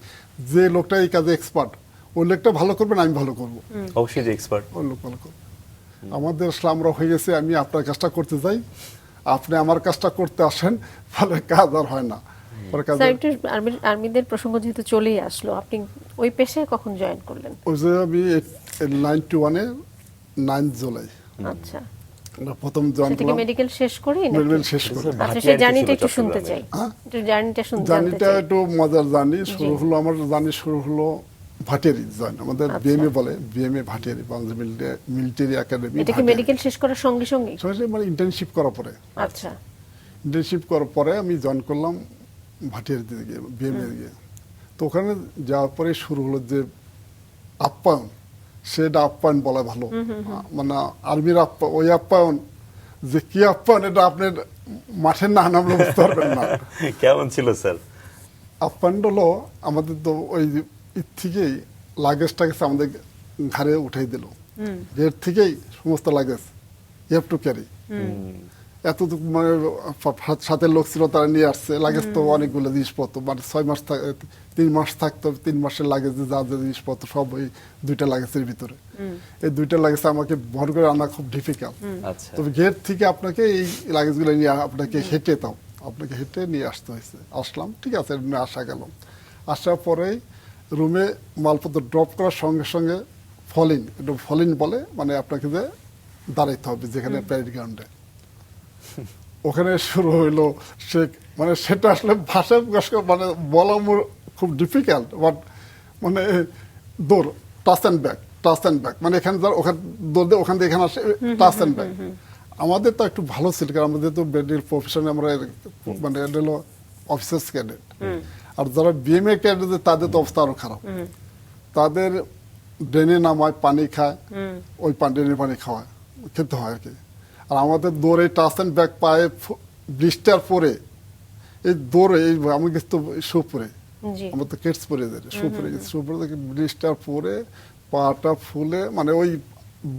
যে লোকটা এই কাজে এক্সপার্ট, ওই লোকটা ভালো করবেন, আমি ভালো করবো, অবশ্যই যে এক্সপার্ট ওই লোক ভালো করবে। আমাদের আসলে আমরা হয়ে গেছে, আমি আপনার কাজটা করতে যাই, আপনি আমার কাজটা করতে আসেন, ফলে কাজ আর হয় না। আর্মিদের প্রসঙ্গ যেহেতু চলেই আসলো, আপনি ওই পেশায় কখন জয়েন করলেন? ওই যে আমি 91-এ 9 জুলাই আচ্ছা, প্রথম জয়েন করলাম, মেডিকেল শেষ করে। মেডিকেল শেষ করে। আচ্ছা, সেই জার্নিটা একটু শুনতে চাই, জার্নিটা একটু মজার জার্নি শুরু হলো। আমার জার্নি শুরু হলো ভাটিয়ারি জয়েন, আমাদের বিএমএ বলে, BMA Bhatiary, Bangladesh military academy. এটা কি মেডিকেল শেষ করার সঙ্গে সঙ্গে, মানে ইন্টার্নশিপ করার পরে? আচ্ছা, ইন্টার্নশিপ করার পরে আমি জয়েন করলাম ভাটিয়ারিতে গিয়ে, বিএমএ গিয়ে। তো ওখানে যাওয়ার পরে শুরু হলো যে আপ্যায়ন, সেটা আপ্যায়ন বলা ভালো, মানে আর্মির ওই আপ্যায়ন যে কি আপ্যায়ন, এটা আপনার মাঠের না নামলে বুঝতে পারবেন না। কেমন ছিল স্যার? আপ্যায়ন হলো আমাদের তো ওই থেকেই লাগেজটা গেছে আমাদের ঘাড়ে উঠাই দিল, গেট থেকেই সমস্ত luggage you have to carry. এতটুকু মানে সাথে লোক ছিল, তারা নিয়ে আসছে লাগেজ, তো অনেকগুলো জিনিসপত্র, মানে 6 মাস 3 মাস থাকতো, 3 মাসের লাগেজে যা যা জিনিসপত্র সব ওই 2টা লাগেজের ভিতরে। এই 2টা লাগেজ আমাকে ভর করে আনা খুব ডিফিকাল্ট। তবে গেট থেকে আপনাকে এই লাগেজগুলো নিয়ে আপনাকে হেঁটে তাও আপনাকে হেঁটে নিয়ে আসতে হয়েছে। আসলাম, ঠিক আছে, রুমে আসা গেল। আসার পরেই রুমে মালপত্র ড্রপ করার সঙ্গে সঙ্গে ফলিং, এটা ফলিং বলে, মানে আপনাকে যে দাঁড়াইতে হবে যেখানে প্যারেড গ্রাউন্ডে। ওখানে শুরু হইলো সে, মানে সেটা আসলে ভাষায় প্রকাশ করে মানে বলা খুব ডিফিকাল্ট, বাট মানে দৌড়, touch and back, touch and back, মানে এখানে যার ওখানে দৌড় দিয়ে ওখান থেকে এখানে আসে, টাচ অ্যান্ড ব্যাক। আমাদের তো একটু ভালো ছিল, কারণ আমাদের তো ব্যান্ডের প্রফেশনে আমরা মানে এটা হলো অফিসার্স ক্যাডেট, আর যারা বিএমএ ক্যাডেট তাদের তো অবস্থা আরো খারাপ। তাদের ড্রেনে নামায়, পানি খায়, ওই ড্রেনের পানি খাওয়ায়, খেতে হয় আর কি। আর আমাদের দৌড়ে টাচ অ্যান্ড ব্যাক পায়ে ব্লিস্টার পরে, এই দৌড়ে এই আমি গেছি তো শু পরে, আমরা তো কেটস পরে যাই, শু পরে গেছি, শু পরে ব্লিস্টার পরে পাটা ফুলে, মানে ওই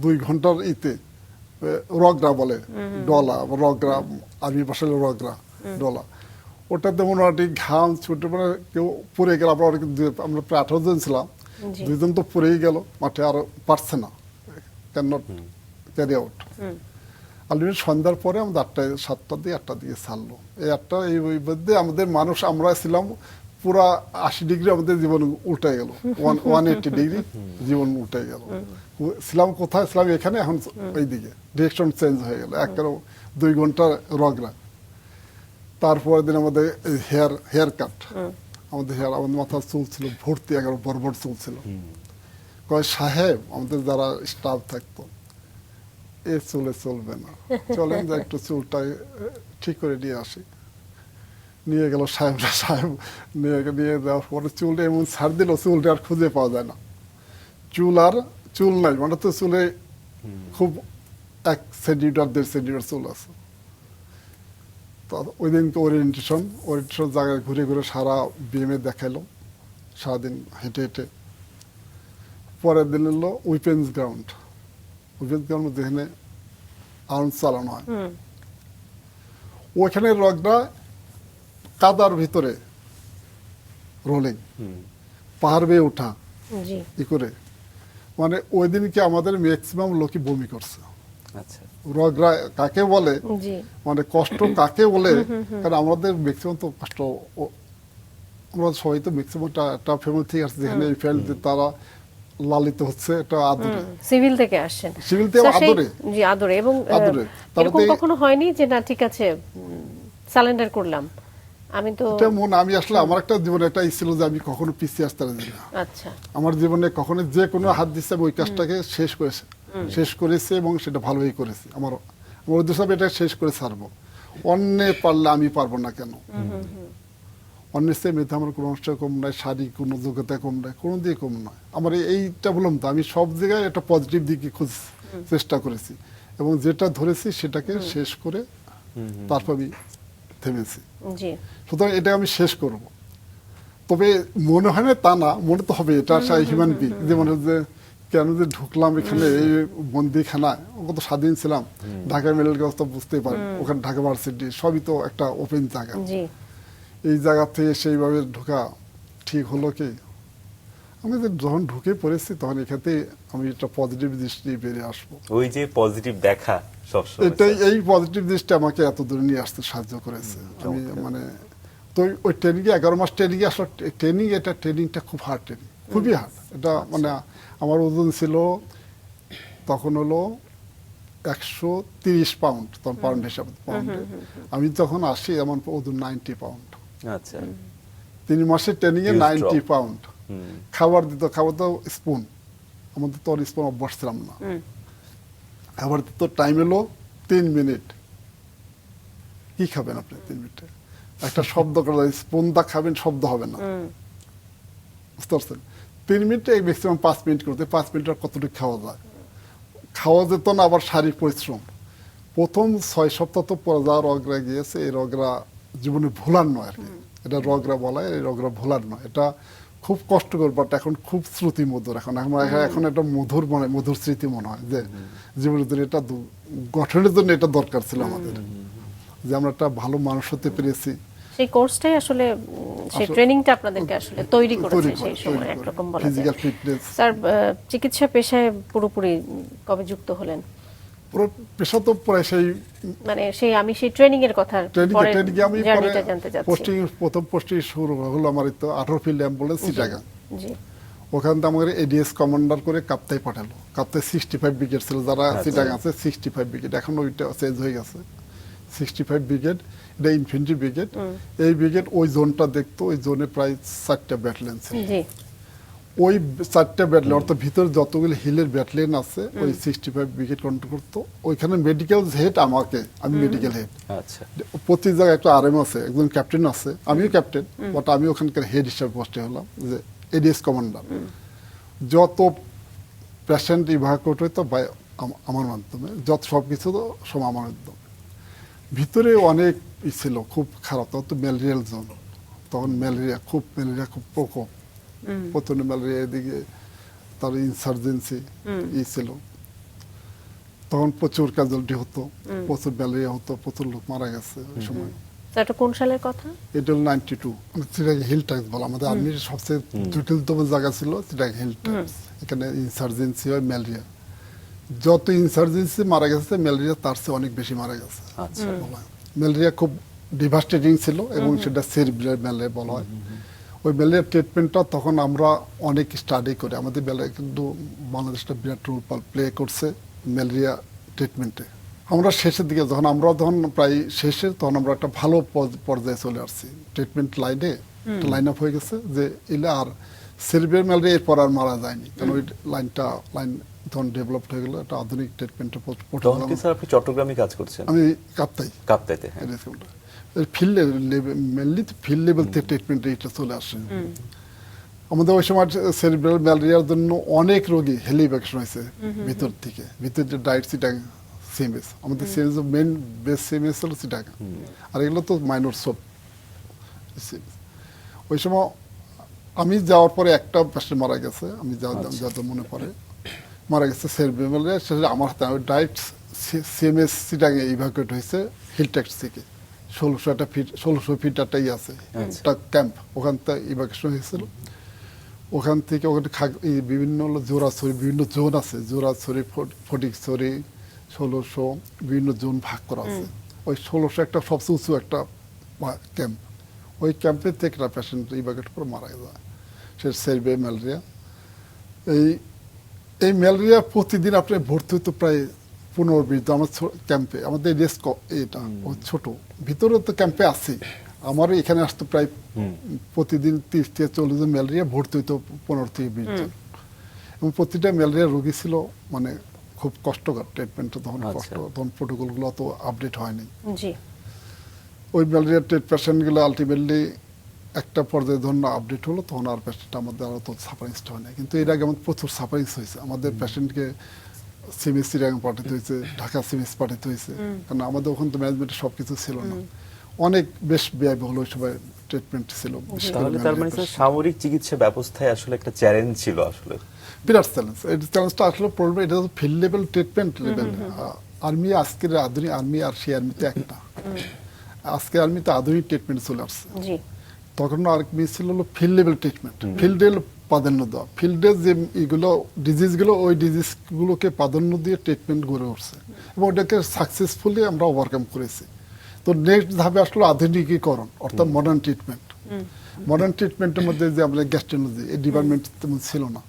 2 ঘন্টার ইতে রগরা বলে, ডলা, রগরা আর্মি ভাষায় রগরা, ডলা, ওটাতে মোটামুটি ঘাম ছুটে পড়ে কেউ পড়ে গেল। আমরা প্রায় 18 জন ছিলাম, 2 জন তো পড়েই গেল মাঠে, আর পারছে না, can not carry out. Ultimate সন্ধ্যার পরে আমাদের 7টার দিকে 8টার দিকে ছাড়লো। এই 8টা এই মধ্যে আমাদের মানুষ, আমরা ছিলাম পুরা 80 ডিগ্রি, আমাদের জীবন উল্টে গেল, 180 ডিগ্রি জীবন উল্টে গেল। ছিলাম কোথায়, ছিলাম এখানে, এখন ওই দিকে ডিরেকশন চেঞ্জ হয়ে গেল, একেবারে 2 ঘন্টা রগরা। তারপরের দিন আমাদের হেয়ার কাট, আমাদের মাথার চুল ছিল ভর্তি, একেবারে বড় চুল ছিল। কয় সাহেব, আমাদের যারা স্টাফ থাকতো, এ চুলে চলবে না, চলেন যে একটু চুলটা ঠিক করে নিয়ে আসি। নিয়ে গেল সাহেব নিয়ে যাওয়ার পরে চুলটা এমন ছাড় দিল, চুলটা আর খুঁজে পাওয়া যায় না। চুল নাই, মানে তো চুলে খুব 1 সেন্টিমিটার 1.5 সেন্টিমিটার চুল আছে। ওই দিনকে ওরিয়েন্টেশন জায়গায় ঘুরে ঘুরে সারা বিএমএ দেখাইলো, সারাদিন হেঁটে হেঁটে। পরের দিন হলো উইপেন্স গ্রাউন্ড, যেখানে আর্মস চালানো হয়, ওইখানে রগটা কাদার ভিতরে রোলিং, পাহাড় বেয়ে ওঠা ই করে, মানে ওই দিনকে আমাদের ম্যাক্সিমাম লোকই বমি করছে। রগরা কাকে বলে, মানে কষ্ট কাকে বলে, কারণ আমাদের ম্যাক্সিমাম তো কষ্ট, আমরা সবাই তো ম্যাক্সিমাম একটা ফ্যামিলি থেকে আসছে, যেখানে এই ফ্যামিলি তারা লালিত হচ্ছে, এটা আদরে, সিভিল থেকে আসছেন, সিভিল থেকে আদরে, জি আদরে। এবং এরকম কখনো হয়নি যে না ঠিক আছে সারেন্ডার করলাম? আমি তো এটা আমি আসলে আমার একটা জীবনে এটাই ছিল যে আমি কখনো পিছিয়ে আসতে পারি না। আচ্ছা, আমার জীবনে কখনো যে কোনো হাত দিচ্ছে আমি ওই কাজটাকে শেষ করেছি এবং সেটা ভালোই করেছি। আমার উদ্দেশ্য এটা শেষ করে ছাড়বো। অন্যে পারলে আমি পারবো না কেন? অন্যের চেয়ে মেধা আমার কোনো অংশ কম নয়, শারীরিক কোনো যোগ্যতা কম নয়, কোনো দিয়ে কম নয়। আমার এইটা বললাম তো, আমি সব জায়গায় একটা পজিটিভ দিকে চেষ্টা করেছি এবং যেটা ধরেছি সেটাকে শেষ করে তারপর আমি থেমেছি। সুতরাং এটা আমি শেষ করব। তবে মনে হয় না তা না, মনে তো হবে, এটা হিউম্যান বিং, যে মনে যে কেন যে ঢুকলাম এখানে এই বন্দিখানায়, কত স্বাধীন ছিলাম। ঢাকা মেডিকেল কলেজ তো বুঝতেই পারেন, ওখানে ঢাকা ভার্সিটি সবই তো একটা ওপেন জায়গা। এই জায়গা থেকে সেইভাবে ঢোকা ঠিক হলো কি? আমি যখন ঢুকে পড়েছি তখন এখানে আমি একটা পজিটিভ দৃষ্টি বেরিয়ে আসবো। ওই যে পজিটিভ দেখা সবসময়, এটাই, এই পজিটিভ দৃষ্টি আমাকে এত দূরে নিয়ে আসতে সাহায্য করেছে। আমি মানে তো ওই ট্রেনিং এ 11 মাস ট্রেনিং এ আসলে ট্রেনিংটা খুব হার্ড ট্রেনিং, খুবই হার্ড। এটা মানে আমার ওজন ছিল তখন হলো 130 পাউন্ড, তখন পাউন্ড হিসাবে পাউন্ডে। আমি যখন আসি আমার ওজন 90 পাউন্ড। আচ্ছা, 3 মাসের ট্রেনিং এ 90 পাউন্ড। খাবার তো স্পুন, আমাদের তো স্পুন অভ্যাস ছিলাম না। খাবার দিত টাইম এলো 3 মিনিট। কি খাবেন আপনি 3 মিনিটে? একটা শব্দ করা যায়, স্পুনটা খাবেন, শব্দ হবে না, বুঝতে পারছেন? 3 মিনিটে ম্যাক্সিমাম 5 মিনিট করতে, 5 মিনিট আর কতটুকু খাওয়া যায়? খাওয়া যেত না, আবার শারীরিক পরিশ্রম। প্রথম 6 সপ্তাহ তো যা রগরা গিয়েছে, এই রগরা জীবনে ভোলার নয় আর কি। এটা রগরা বলা, এই রগরা ভোলার নয়। এটা খুব কষ্টকর, বাট এখন খুব শ্রুতি মধুর। এখন একটা মধুর স্মৃতি মনে হয় যে জীবনের জন্য এটা গঠনের জন্য এটা দরকার ছিল আমাদের, যে আমরা একটা ভালো মানুষ হতে পেরেছি। সেই কোর্সটাই আসলে, সেই ট্রেনিংটা আপনাদেরকে আসলে তৈরি করেছে সেই সময় একরকম বলা যায়। Physical fitness. স্যার, চিকিৎসা পেশায় পুরোপুরি কবে যুক্ত হলেন? পুরো পেশা তো প্রায় সেই মানে আমি সেই ট্রেনিং এর কথা পরে ট্রেনিং আমি পরে জার্নিটা জানতে চাচ্ছি। প্রথম পোস্টিং শুরু হলো আমার তো 18 ফিল্ড অ্যাম্বুলেন্স চিটাগাং। জি ওখান থেকে আমাদের এডিএস কমান্ডার করে কাপ্তাই পাঠালো। কাপ্তাই 65 ব্রিগেড ছিল, যারা চিটাগাং আছে 65 ব্রিগেড, এখন ওইটা চেঞ্জ হয়ে গেছে 65 ব্রিগেড, এটা ইনফেন্ট্রি ব্রিগেড। এই ব্রিগেড ওই জোনটা দেখতো, ওই জোনে প্রায় 4টা ব্যাটালিয়ন ছিল। জি ওই 4টা ব্যাটালিয়ন অর্থাৎ ভিতরে যতগুলো হিলের ব্যাটালিয়ন আছে ওই 65 ব্রিগেড কন্ট্রোল করতো। ওইখানে মেডিকেল হেড আমি মেডিকেল হেড। আচ্ছা প্রতি জায়গায় একটা আরএম আছে, একজন ক্যাপ্টেন আছে, আমিও ক্যাপ্টেন, বাট আমি ওখানকার হেড হিসাবে পোস্টে হলাম, যে এডিএস কমান্ডার। যত পেশেন্ট ইভাকুয়েট হইতো আমার মাধ্যমে, যত সবকিছু তো সব আমার মাধ্যমে। ভিতরে অনেক ছিল, খুব খারাপ, তখন তো ম্যালেরিয়াল জোন, তখন ম্যালেরিয়া খুব প্রকোপ, প্রথমে ম্যালেরিয়া, এদিকে তার ইনসার্জেন্সি ছিল, তখন প্রচুর ক্যাজুয়ালিটি হতো, প্রচুর ম্যালেরিয়া হতো, প্রচুর লোক মারা গেছে ওই সময়। এটা কোন সালের কথা? এটা হল 92 চিটাগাং হিল টাইমস বলা, আমাদের আর্মির সবচেয়ে জটিলতম জায়গা ছিল চিটাগাং হিল টাইমস। এখানে ইনসার্জেন্সি হয়, ম্যালেরিয়া, যত ইনসার্জেন্সি মারা গেছে ম্যালেরিয়া তার চেয়ে অনেক বেশি মারা গেছে। ম্যালেরিয়া খুব ডিভাস্টেটিং ছিল এবং সেটা সেরিব্রাল ম্যালেরিয়া বলা হয়। ওই ম্যালেরিয়া ট্রিটমেন্টটা তখন আমরা অনেক স্টাডি করে, আমাদের ম্যালেরিয়া কিন্তু বাংলাদেশটা বিরাট রোল প্লে করছে ম্যালেরিয়া ট্রিটমেন্টে। আমরা শেষের দিকে যখন প্রায় শেষে, তখন আমরা একটা ভালো পর্যায়ে চলে আসছি ট্রিটমেন্ট লাইনে, লাইন আপ হয়ে গেছে যে এলে আর সেরিব্রাল ম্যালেরিয়া এরপর আর মারা যায়নি, কারণ ওই লাইন তখন ডেভেলপড হয়ে গেল, একটা আধুনিক ট্রিটমেন্টে। আপনি চট্টগ্রামে কাজ করছেন? আমি কাপ্তাইতে field level, mainly field level থেকে ট্রিটমেন্ট এটা চলে আসে। আমাদের ওই সময় সেরিব্রাল ম্যালেরিয়ার জন্য অনেক রোগী হেলিভ্যাকশন হয়েছে ভিতর থেকে, ভিতর যে ডাইট চিটাগাং সিএমএস, আমাদের সিএমএস মেন বেস সিএমএস হলো চিটাগাং, আর এগুলো তো মাইনর সব। ওই সময় আমি যাওয়ার পরে একটা পেশেন্ট মারা গেছে, আমি যত মনে পড়ে মারা গেছে সেরিব্রাল ম্যালেরিয়া, সেটা আমার হাতে ডাইট সিএমএস চিটাগাং ইভাকুয়েট হয়েছে হিলটেক্স থেকে। 1600 ফিট একটা আছে, একটা ক্যাম্প, ওখান থেকে ইভাকুয়েশন হয়েছিল। ওখান থেকে ওখানে বিভিন্ন জোড়াছড়ি, বিভিন্ন জোন আছে, জোড়াছড়ি, ফটিকছড়ি, 1600 বিভিন্ন জোন ভাগ করা আছে। ওই 1600 একটা সবচেয়ে উঁচু একটা ক্যাম্প, ওই ক্যাম্পে থেকে একটা পেশেন্ট ইভাকুয়েট করে মারা যায়, সে সেরিব্রাল ম্যালেরিয়া। এই ম্যালেরিয়া প্রতিদিন আপনি ভর্তি হইতো প্রায় 15-20 আমার ক্যাম্পে, আমাদের রেস্ক এটা ছোট, ভিতরে তো ক্যাম্পে আছি, আমার এখানে আসতো প্রায় প্রতিদিন 30-40 জন ম্যালেরিয়া ভর্তি হইতো, 15-20 জন, এবং প্রতিটা ম্যালেরিয়া রোগী ছিল মানে খুব কষ্টকর ট্রিটমেন্টটা, তখন কষ্ট, তখন প্রোটোকলগুলো অত আপডেট হয়নি। ওই ম্যালেরিয়া পেশেন্টগুলো আলটিমেটলি একটা পর্যায়ে ধরুন আপডেট হলো, তখন আর পেশেন্ট আমাদের আরো তো সাফারিংসটা হয় না, কিন্তু এর আগে আমাদের প্রচুর সাফারিংস হয়েছে, আমাদের পেশেন্টকে সিএমএস চিটাগাং পাঠাতে হয়েছে, ঢাকা সিএমএস পাঠাতে হয়েছে, কারণ আমাদের ওখানে তো ম্যানেজমেন্টে সবকিছু ছিল না, অনেক বেশ ব্যয়বহুল ওই সময় ট্রিটমেন্ট ছিল। তাহলে তার মানে সামরিক চিকিৎসা ব্যবস্থায় আসলে একটা চ্যালেঞ্জ ছিল, আসলে বিরাট চ্যালেঞ্জ। এই চ্যালেঞ্জটা আসলে পড়বে, এটা তো field level treatment level. Army আজকের আধুনিক আর্মি আর সেই আর্মিতে একটা, আজকে আর্মিতে আধুনিক ট্রিটমেন্ট চলে আসছে, তখন আর্মি ছিল হলো ফিল্ড লেভেল ট্রিটমেন্ট, ফিল্ডে প্রাধান্য দেওয়া, ফিল্ডের যে এগুলো ডিজিজগুলো, ওই ডিজিজগুলোকে প্রাধান্য দিয়ে ট্রিটমেন্ট গড়ে উঠছে, এবং ওটাকে সাকসেসফুলি আমরা ওভারকাম করেছি। তো নেক্সট ধাপে আসলো আধুনিকীকরণ, অর্থাৎ মডার্ন ট্রিটমেন্ট। মডার্ন ট্রিটমেন্টের মধ্যে যে আমাদের গ্যাস্ট্রোলজি, এই ডিপার্টমেন্ট তেমন ছিল না।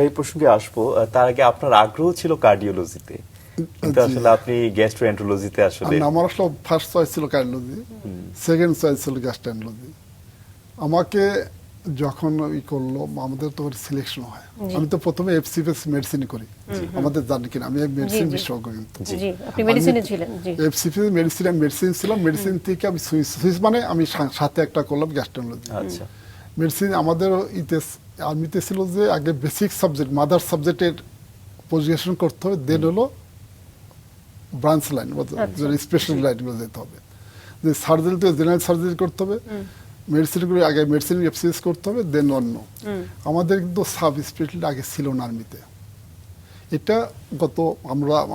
এই প্রসঙ্গে আসবো, তার আগে আপনার আগ্রহ ছিল কার্ডিওলজিতে, কিন্তু আসলে আপনি গ্যাস্ট্রোএন্টারোলজিতে আসলে। আমার আসলে ফার্স্ট চয়েস ছিল কার্ডিওলজি, সেকেন্ড চয়েস ছিল গ্যাস্ট্রোএন্টারোলজি। আমাকে যখন করলো, আমাদের তো সিলেকশন হয়, আমি তো প্রথমে এফসিএস মেডিসিন করি, আমাদের জানি কিনা, আমি মেডিসিন বিশেষজ্ঞ, কিন্তু এফসিএস মেডিসিন ছিলাম, মেডিসিন থেকে আমি সুইচ মানে আমি সাথে একটা করলাম গ্যাস্ট্রোএন্টারোলজি। মেডিসিন আমাদের আর্মিতে ছিল যে আগে বেসিক সাবজেক্ট, মাদার সাবজেক্টের পজিশন করতে হবে, দেন হলো ব্রাঞ্চ লাইন, স্পেশাল লাইনগুলো যেতে হবে, যে সার্জারি তো জেনারেল সার্জারি করতে হবে, মেডিসিনগুলো আগে মেডিসিন এফসিএস করতে হবে, দেন অন্য। আমাদের কিন্তু সাব স্পেশালিটি আগে ছিল না আর্মিতে, এটা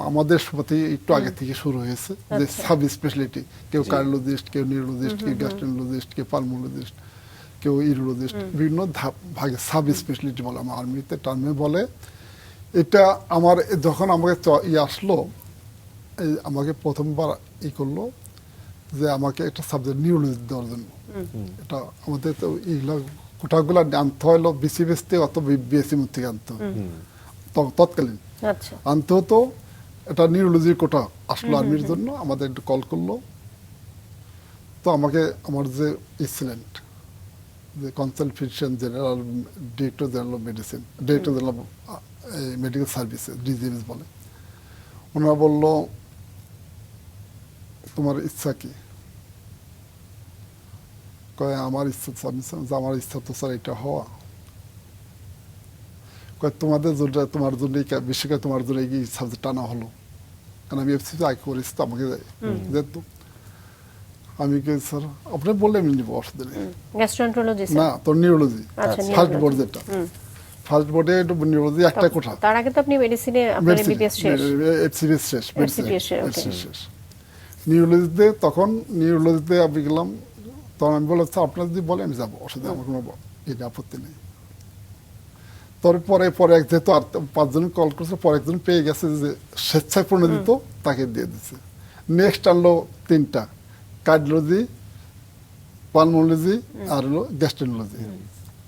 আমাদের সাথে একটু আগে থেকে শুরু হয়েছে, যে সাব স্পেশালিটি, কেউ কার্ডিওলজিস্ট, কেউ নিউরোলজিস্ট, কেউ গ্যাস্ট্রোএন্টারোলজিস্ট, কেউ পালমোলজিস্ট, কেউ ইউরোলজিস্ট, বিভিন্ন ভাগে সাব স্পেশালিটি বলে আমার আর্মিতে টার্মে বলে। এটা আমার যখন আমাকে আসলো, আমাকে প্রথমবার করলো যে আমাকে একটা সাবজেক্ট নিউরোলজি দেওয়ার জন্য। এটা আমাদের তো এইগুলা কোটাগুলো আনতে হলো বিসিবিএস থেকে অত বিএসসি থেকে আনতে হয় তৎকালীন আচ্ছা আনতে হতো। এটা নিউরোলজির কোটা আসলো আর্মির জন্য, আমাদের একটু কল করলো। তো আমাকে আমার যে এক্সিলেন্ট যে consult physician general director general of medicine, director general medical services DGMS বলে, ওনারা বললো তোমার ইচ্ছা কি? কয় আমার ইচ্ছা, আমার ইচ্ছা তো স্যার এটা হওয়া। কয় তোমাদের জন্য, তোমার জন্য বেশি করে তোমার জন্য এই সাবজেক্ট টানা হলো, কারণ আমি এফসি আগে করেছি তো আমাকে যেত। আমি কি স্যার আপনি বললে আমি নিবো, অসুবিধা নেই। গ্যাস্ট্রোএন্টারোলজি না তোর নিউরোলজি আচ্ছা ফার্স্ট বোর্ড যেটা, ফার্স্ট বোর্ডে নিউরোলজি একটা কোঠা। তার আগে তো আপনি মেডিসিনে আপনার এমবিবিএস শেষ, এফসিবিএস শেষ, FCPS শেষ। নিউরোলজিতে তখন নিউরোলজিতে আমি গেলাম, তখন আমি বললাম স্যার আপনার যদি বলে আমি যাবো, অসুবিধা আমার কোনো আপত্তি নেই। তারপরে পরে যেহেতু আর 5 জন কল করছে, পরে একজন পেয়ে গেছে যে স্বেচ্ছায় প্রণোদিত, তাকে দিয়ে দিচ্ছে। নেক্সট আনলো 3টা, কার্ডিওলজি, পালমোলজি আর হলো গ্যাস্ট্রোএন্টারোলজি,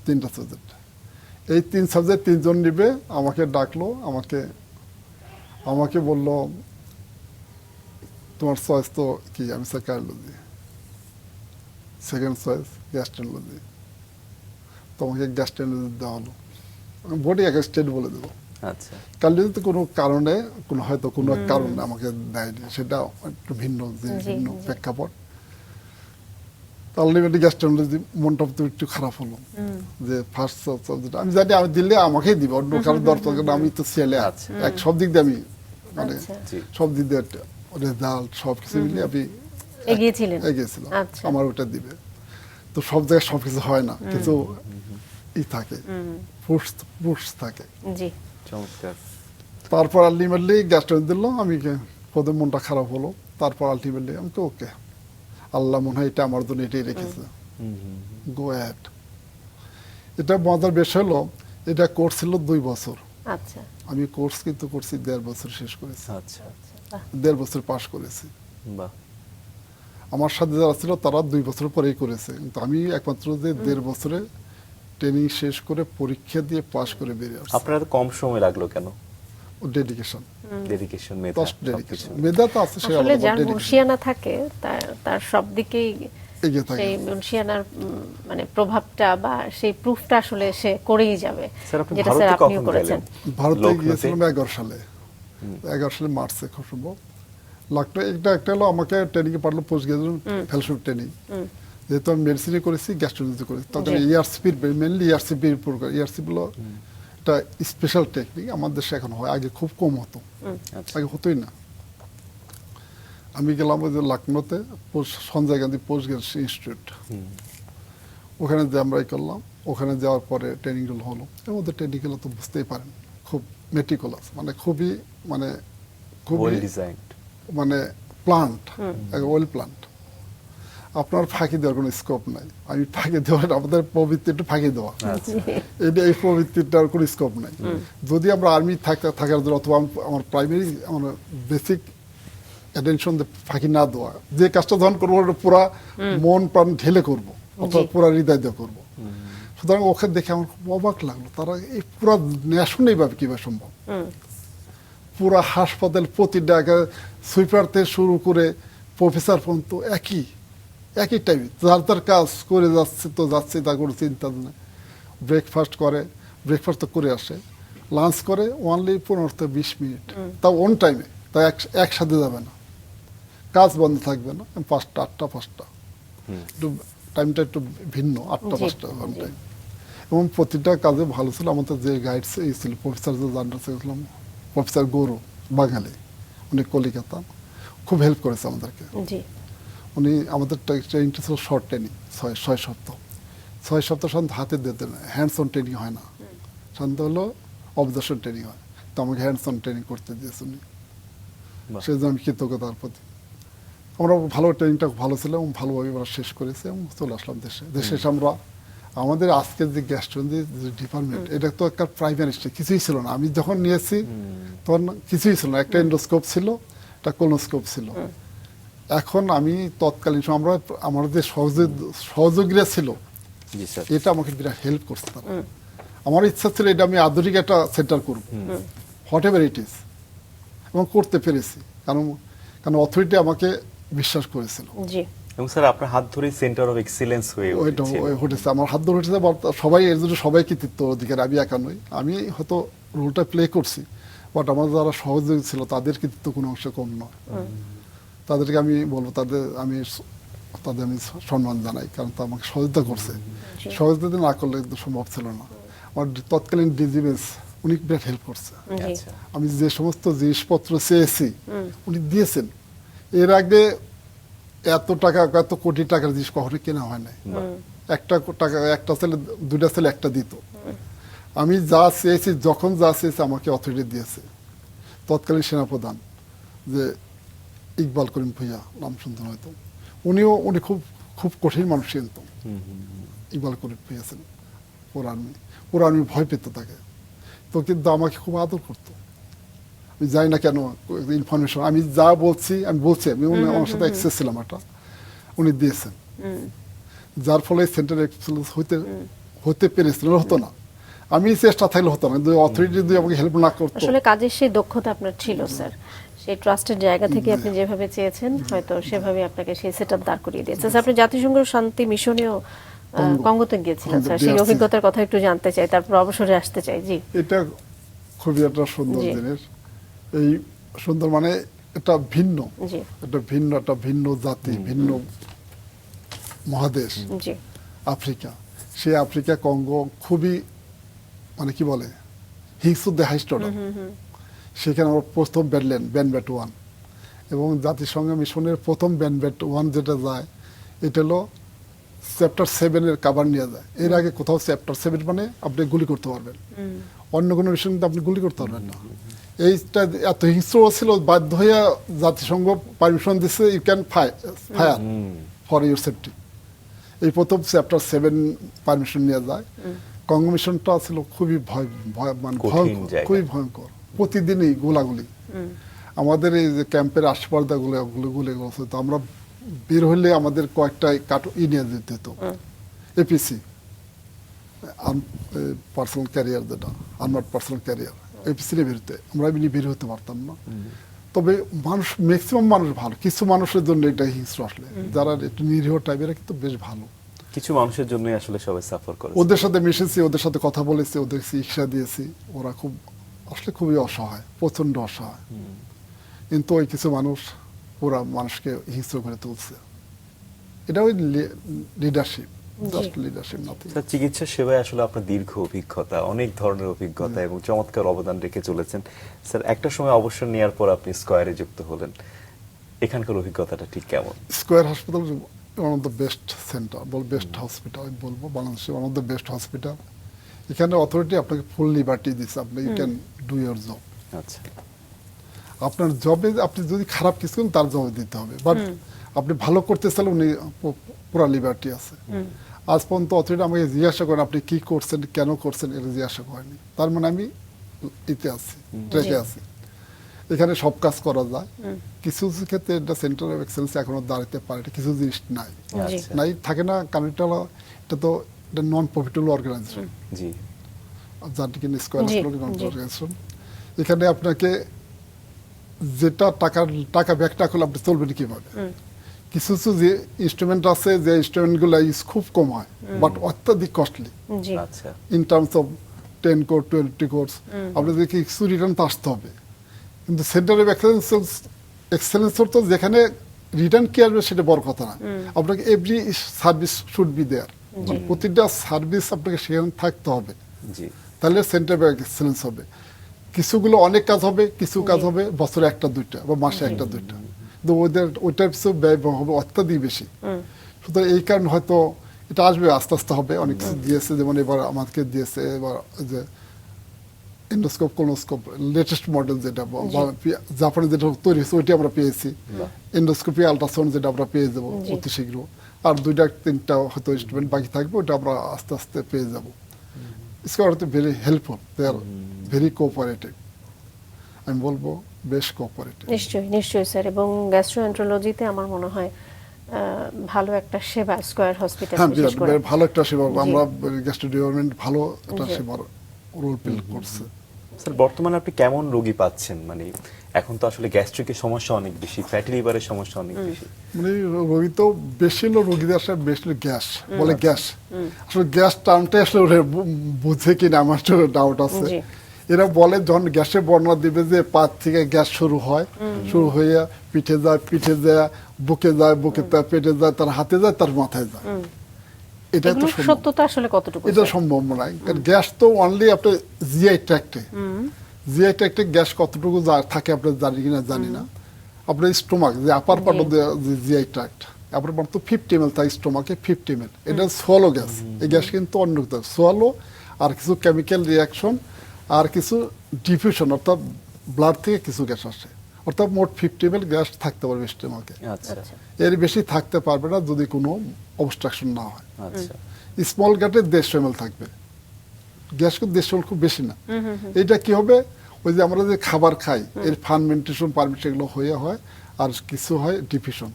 3টা সাবজেক্ট। এই 3 সাবজেক্ট 3 জন নিবে। আমাকে ডাকলো, আমাকে বললো তোমার চয়েস তো কি? আমি sir cardiology, second choice gastroenterology. তোমাকে গ্যাস্ট্রোএন্টারোলজি দেওয়া হলো, বডি এক স্টেট বলে দেবো। আচ্ছা কার্ডিওলজিতে কোনো কারণে হয়তো কোনো এক কারণে আমাকে দেয়নি, সেটা একটু ভিন্ন ভিন্ন প্রেক্ষাপট। আলটিমেটলি গ্যাস্ট্রোএন্টারোলজি মনটা তো একটু খারাপ হলো যে ফার্স্ট সাবজেক্ট আমি জানি আমি দিলে আমাকেই দিবে, অন্য কারো দরকার, কারণ আমি তো ছেলে এক সব দিক দিয়ে আমি মানে সব দিক দিয়ে রেজাল্ট সব কিছু মিলিয়ে আমি এগিয়েছিলাম। আমার ওটা দিবে। তো সব জায়গায় সবকিছু হয় না, কিছু থাকে, পুশ থাকে। জি চমৎকার। তারপর আলটিমেটলি গ্যাস্ট্রোএন্টারোলজি দিল, আমি প্রথম মনটা খারাপ হলো। তারপর আলটিমেটলি আমি তো ওকে, আল্লাহ মনে হয় এটা আমার জন্য এটাই রেখেছে, গো অ্যাড। এটা মজার বিষয় হলো, এটা কোর্স ছিল 2 বছর। আচ্ছা আমি কোর্স কিন্তু করছি 1.5 বছর শেষ করেছি, আচ্ছা 1.5 বছর পাস করেছি। বাহ। আমার সাথে যারা ছিল তারা 2 বছর পরেই করেছে, কিন্তু আমি একমাত্র যে 1.5 বছরে ট্রেনিং শেষ করে পরীক্ষা দিয়ে পাস করে বেরিয়ে আসছি। আপনার কম সময় লাগলো কেন? ডেডিকেশন, ডেডিকেশন, মেধা, সবকিছু। মেধা তো আছে, সে আসলে যার মুনশিয়ানা থাকে তার সব দিকেই এগিয়ে থাকে। সেই মুনশিয়ানার মানে প্রভাবটা বা সেই প্রুফটা আসলে সে করেই যাবে, যেটা স্যার আপনিও করেছেন। ভারতে গিয়েছিলাম 11 সালে, 11 সালে মার্চে খুব সম্ভব। লাগতো একটা হলো আমাকে ট্রেনিং এ পাঠালো, পোস্ট গ্রাজুয়েট ফেলোশিপ ট্রেনিং। যেহেতু আমি মেডিসিনে করেছি, গ্যাস্ট্রোলজি করেছি, তখন ERCP mainly ERCP program. ERCP হলো একটা স্পেশাল টেকনিক, আমাদের দেশে এখন হয়, আগে খুব কম হতো, আগে হতোই না। আমি গেলাম ওই যে লখনৌতে, Sanjay Gandhi post graduate institute, ওখানে যে আমরা করলাম। ওখানে যাওয়ার পরে ট্রেনিং হলো। এর মধ্যে ট্রেনিং গুলো তো বুঝতেই পারেন, খুব মেটিকুলাস, মানে খুবই মানে প্লান্ট, ওয়েল প্লান্ট। আপনার ফাঁকি দেওয়ার কোনো স্কোপ নাই। আমি ফাঁকি দেওয়ার, আমাদের প্রবৃত্তি একটু ফাঁকি দেওয়া, এই প্রবৃত্তিটার কোনো স্কোপ নাই। যদি আমরা আর্মি থাকার জন্য অথবা আমার প্রাইমারি আমার বেসিক অ্যাটেনশন ফাঁকি না দেওয়া, যে কাজটা যখন করবো ওটা পুরা মন প্রাণ ঢেলে করবো, অথবা পুরা হৃদয় দিয়ে করবো। সুতরাং ওখানে দেখে আমার খুব অবাক লাগলো, তারা এই পুরা ন্যাশন এইভাবে কিভাবে সম্ভব। পুরা হাসপাতাল প্রতিটা সুইপার থেকে শুরু করে প্রফেসর পর্যন্ত একই টাইমে যার কাজ করে যাচ্ছে তা কোনো চিন্তা নেই। ব্রেকফাস্ট তো করে আসে, লাঞ্চ করে ওনলি 15 থেকে 20 মিনিট, তাও অন টাইমে, তাই একসাথে যাবে না, কাজ বন্ধ থাকবে না। 5টা 8টা 5টা একটু টাইমটা একটু ভিন্ন, 8টা 5টা অন টাইম। এবং প্রতিটা কাজে ভালো ছিল। আমাদের যে গাইড ছিল প্রফেসর, যে জানতে চেয়েছিলাম, প্রফেসর গৌরব, বাঙালি, উনি কলিকাতা, খুব হেল্প করেছে আমাদেরকে। উনি আমাদের ট্রেনিংটা ছিল শর্ট ট্রেনিং, 6 সপ্তাহ। 6 সপ্তাহ সাধারণত হাতে দিতে না, হ্যান্ডস অন ট্রেনিং হয় না, সাধারণত হলো অবজারভেশন ট্রেনিং হয়। তো আমাকে হ্যান্ডস অন ট্রেনিং করতে দিয়েছে উনি, সেই জন্য আমি কৃতজ্ঞতার প্রতি। আমরা ভালো, ট্রেনিংটা ভালো ছিল এবং ভালোভাবে আমরা শেষ করেছি এবং চলে আসলাম দেশে এসে আমরা আমাদের আজকের যে গ্যাস্ট্রোএন্টারোলজি যে ডিপার্টমেন্ট, এটা তো একটা প্রাইমারি স্টেজ, কিছুই ছিল না। আমি যখন নিয়েছি তখন কিছুই ছিল না, একটা এন্ডোস্কোপ ছিল, একটা কোলোনোস্কোপ ছিল। এখন আমি তৎকালীন সময় আমার যে সহযোগীরা ছিল, জি স্যার। এটা আমাকে বিরাট হেল্প করছে তারা। আমার ইচ্ছা ছিল এটা আমি আধুনিক একটা সেন্টার করব, হোয়াট এভার ইট ইজ, এবং করতে পেরেছি, কারণ অথরিটি আমাকে বিশ্বাস করেছিল। জি। এবং স্যার আপনার হাত ধরেই সেন্টার অফ এক্সিলেন্স হয়ে ওইটা উঠেছে। ঘটেছে, আমার হাত ধরে উঠেছে। সবাই এর জন্য সবাই কৃতিত্ব অধিকার, আমি একা নই। আমি হয়তো রোলটা প্লে করছি, বাট আমার যারা সহযোগী ছিল তাদের কৃতিত্ব কোনো অংশে কম নয়। তাদেরকে আমি বলবো, তাদের আমি সম্মান জানাই, কারণ তা আমাকে সহযোগিতা করছে। সহযোগিতা না করলে কিন্তু সম্ভব ছিল না। আমার তৎকালীন ডিজিএস উনি বিরাট হেল্প করছে। আচ্ছা। আমি যে সমস্ত জিনিসপত্র চেয়েছি উনি দিয়েছেন। এর আগে এত টাকা, এত কোটি টাকার জিনিস কখনো কেনা হয় নাই। একটা টাকা, একটা ছেলে, দুইটা ছেলে একটা দিত। আমি যা চেয়েছি, যখন যা চেয়েছি আমাকে অথরিটি দিয়েছে। তৎকালীন সেনাপ্রধান যে ইকবাল করিম ভুইয়া, নাম শুনতেন হয়তো, উনি খুব খুব কঠিন মানুষ কিন্তু। ইকবাল করিম ভুইয়া ছিলেন পুরো আর্মি ভয় পেত তাকে, তো কিন্তু আমাকে খুব আদর করতো। আমি জানি না কেন ইনফরমেশন আমি যা বলছি, আমি ওনার সাথে অ্যাক্সেস ছিলাম একটা, উনি দিয়েছেন, যার ফলে সেন্টার এক্সেলেন্স হতে পেরেছিল। হতো না, আমি চেষ্টা থাকলে হতো না, অথরিটি যদি আমাকে হেল্প না করতো। আসলে কাজের সেই দক্ষতা আপনার ছিল স্যার, সেই ট্রাস্টের জায়গা থেকে আপনি যেভাবে চেয়েছেন হয়তো সেভাবে আপনাকে সেই সেটআপ দাঁড় করিয়ে দিয়েছে। স্যার, আপনি জাতিসংঘ শান্তি মিশনেও কঙ্গোতে গিয়েছিলেন স্যার, সেই অভিজ্ঞতার কথা একটু জানতে চাই, তারপর অবসরে আসতে চাই। জি। এটা খুবই একটা সুন্দর জিনিস। এই সুন্দর মানে এটা ভিন্ন, একটা ভিন্ন জাতি, ভিন্ন মহাদেশ, আফ্রিকা। সেই আফ্রিকা কঙ্গো খুবই মানে কি বলে হিংস্র দেহাইষ্ট। সেখানে আমার প্রথম ব্যান্ডব্যাট 1, এবং জাতিসংঘ মিশনের প্রথম ব্যান্ডব্যাট 1 যেটা যায়, এটা হলো চ্যাপ্টার 7 এর কাভার নিয়ে যায়। এর আগে কোথাও চ্যাপ্টার 7 মানে আপনি গুলি করতে পারবেন, অন্য কোনো মিশন কিন্তু আপনি গুলি করতে পারবেন না। এইটা এত হিংস্র ছিল, বাধ্য হইয়া জাতিসংঘ পারমিশন দিচ্ছে, you can fire for your safety. এই প্রথম চ্যাপ্টার 7 পারমিশন নিয়ে যায়। কঙ্গো মিশনটা ছিল খুবই খুবই ভয়ঙ্কর, প্রতিদিনই গোলাগুলি। আমাদের এই যে ক্যাম্পের আশপাশটা গুলি তো আমরা বের হইলে আমাদের কয়েকটা নিয়ে যেতে হতো, এপিসি, পার্সোনাল ক্যারিয়ার, যেটা আর্মার্ড পার্সোনাল ক্যারিয়ার, এপিসি নিয়ে বেরোতে আমরা বের হতে পারতাম না। তবে মানুষ, ম্যাক্সিমাম মানুষ ভালো, কিছু মানুষের জন্য এটা হিংস্র। আসলে যারা একটু নিরীহ টাইপের কিন্তু বেশ ভালো, কিছু মানুষের জন্য আসলে সবাই সাফার করে। ওদের সাথে মিশেছি, ওদের সাথে কথা বলেছি, ওদের চিকিৎসা দিয়েছি। ওরা খুব আসলে খুবই অসহায়, প্রচন্ড অসহায়, কিন্তু ওই কিছু মানুষ পুরা মানুষকে হিংস্র করে তুলছে। এটা ওই leadership, just leadership nothing. Sir, চিকিৎসা সেবায় আসলে আপনার দীর্ঘ অভিজ্ঞতা, অনেক ধরনের অভিজ্ঞতা এবং চমৎকার অবদান রেখে চলেছেন। স্যার, একটা সময় অবসর নেওয়ার পর আপনি স্কয়ারে যুক্ত হলেন, এখানকার অভিজ্ঞতাটা ঠিক কেমন? স্কয়ার হাসপাতাল one of the best centre, best hospital আমি বলবো, বাংলাদেশের one of the best hospital. এখানে অথরিটি আপনাকে ফুল লিবার্টি দিচ্ছে, আপনি you can do your job. আচ্ছা, আপনার জবে আপনি যদি খারাপ কিছু করেন তার জবাব দিতে হবে, বাট আপনি ভালো করতে চাইলে উনি পুরা লিবার্টি আছে। আজ পর্যন্ত অথরিটি আমাকে জিজ্ঞাসা করেন আপনি কি করছেন, কেন করছেন, এটা জিজ্ঞাসা করেনি। তার মানে আমি ইতে আছি, ট্রেকে আছি। এখানে সব কাজ করা যায়। কিছু ক্ষেত্রে এটা সেন্টার অফ এক্সেলেন্স এখনো দাঁড়াতে পারে, কিছু জিনিস নাই থাকে না, কারণ এটা তো নন প্রফিটেবল অর্গানাইজেশন, যার কিনা স্কয়ার অর্গানাইজেশন। এখানে আপনাকে যেটা টাকা ব্যাক না করলে আপনি চলবেন কিভাবে? কিছু কিছু যে ইনস্ট্রুমেন্ট আছে, যে ইনস্ট্রুমেন্টগুলো ইউজ খুব কম হয়, বাট অত্যাধিক costly in terms of 10 core 20 course. আপনাদের কিছু রিটার্ন তো আসতে হবে, কিন্তু সেন্টার অফ এক্সেলেন্স তো যেখানে রিটার্ন কি আসবে সেটা বড় কথা না। আপনাকে every service should be there, প্রতিটা সার্ভিস আপনাকে সেখানে থাকতে হবে, তাহলে সেন্টার অফ এক্সেলেন্স হবে। কিছুগুলো অনেক কাজ হবে, কিছু কাজ হবে বছরে একটা দুইটা বা মাসে একটা দুইটা, কিন্তু ওইটার পিছু ব্যয় হবে অত্যাধিক বেশি। সুতরাং এই কারণে হয়তো এটা আসবে, আস্তে আস্তে হবে। অনেক কিছু দিয়েছে, যেমন এবার আমাকে দিয়েছে এবার যে এন্ডোস্কোপ, কোলোনোস্কোপ, লেটেস্ট মডেল যেটা জাপানে যেটা তৈরি হয়েছে ওইটা আমরা পেয়েছি। এন্ডোস্কোপি, আলট্রাসাউন্ড যেটা আমরা পেয়ে যাবো অতি শীঘ্র। আর 2-3টা হয়তো ইনস্ট্রুমেন্ট বাকি থাকবে, ওটা আমরা আস্তে আস্তে পেয়ে যাবো। স্কয়ার হতে very helpful, they are very cooperative. আমি বলবো বেশ কোঅপারেটিভ। নিশ্চয়ই স্যার, এবং গ্যাস্ট্রোএন্টারোলজিতে আমার মনে হয় ভালো একটা সেবা স্কয়ার হসপিটাল হ্যাঁ, বিশেষ করে ভালো একটা সেবা। জি। আমরা গ্যাস্ট্রো ডিপার্টমেন্ট ভালো একটা জি। সেবার রোল প্লে করছে। স্যার বর্তমানে আপনি কেমন রোগী পাচ্ছেন? মানে এখন তো আসলে গ্যাস্ট্রিকের সমস্যা অনেক বেশি, ফ্যাটি লিভারের সমস্যা অনেক বেশি। মানে রোগী তো বেশি হলো, রোগীদের আসলে বেশি হলো গ্যাস, বলে গ্যাস। আসলে গ্যাস টার্মটা আসলে ওরা বুঝে কিনা আমার তো ডাউট আছে। জি। এরা বলে যখন গ্যাসের বর্ণনা দিবে যে পাত থেকে গ্যাস শুরু হয়, শুরু হয়ে পিঠে যায়, পিঠে যায় বুকে যায়, বুকে তার পেটে যায়, তার হাতে যায়, তার মাথায় যায়। এটা তো এগুলোর সত্যতা আসলে কতটুকু এটা স্যার? সম্ভব নয়, কারণ গ্যাস তো অনলি আপনার জিআই ট্র্যাক্টে। জিআই ট্র্যাক্টে গ্যাস কতটুকু থাকে আপনি জানি কিনা জানি না। আপনার স্টোমাক যে আপার part of GI tract, upper part তো 50 ml থাকে, স্টোমাকে 50 ml, এটা সোয়ালো গ্যাস। এই গ্যাস কিন্তু অন্য সোয়ালো, আর কিছু কেমিক্যাল রিয়াকশন, আর কিছু ডিফিউশন, অর্থাৎ ব্লাড থেকে কিছু গ্যাস আসে, অর্থাৎ মোট 50 ml গ্যাস থাকতে পারবে স্টোমাকে। আচ্ছা এর বেশি থাকতে পারবে না যদি কোনো অবস্ট্রাকশন না হয়। আচ্ছা। স্মল গ্যাটে 150 ml থাকবে, গ্যাস কিন্তু 150 ml খুব বেশি না। এটা কি হবে, ওই যে আমরা যে খাবার খাই এর ফার্মেন্টেশন পারমিশন এগুলো হয়ে হয়, আর কিছু হয় ডিফিউশন,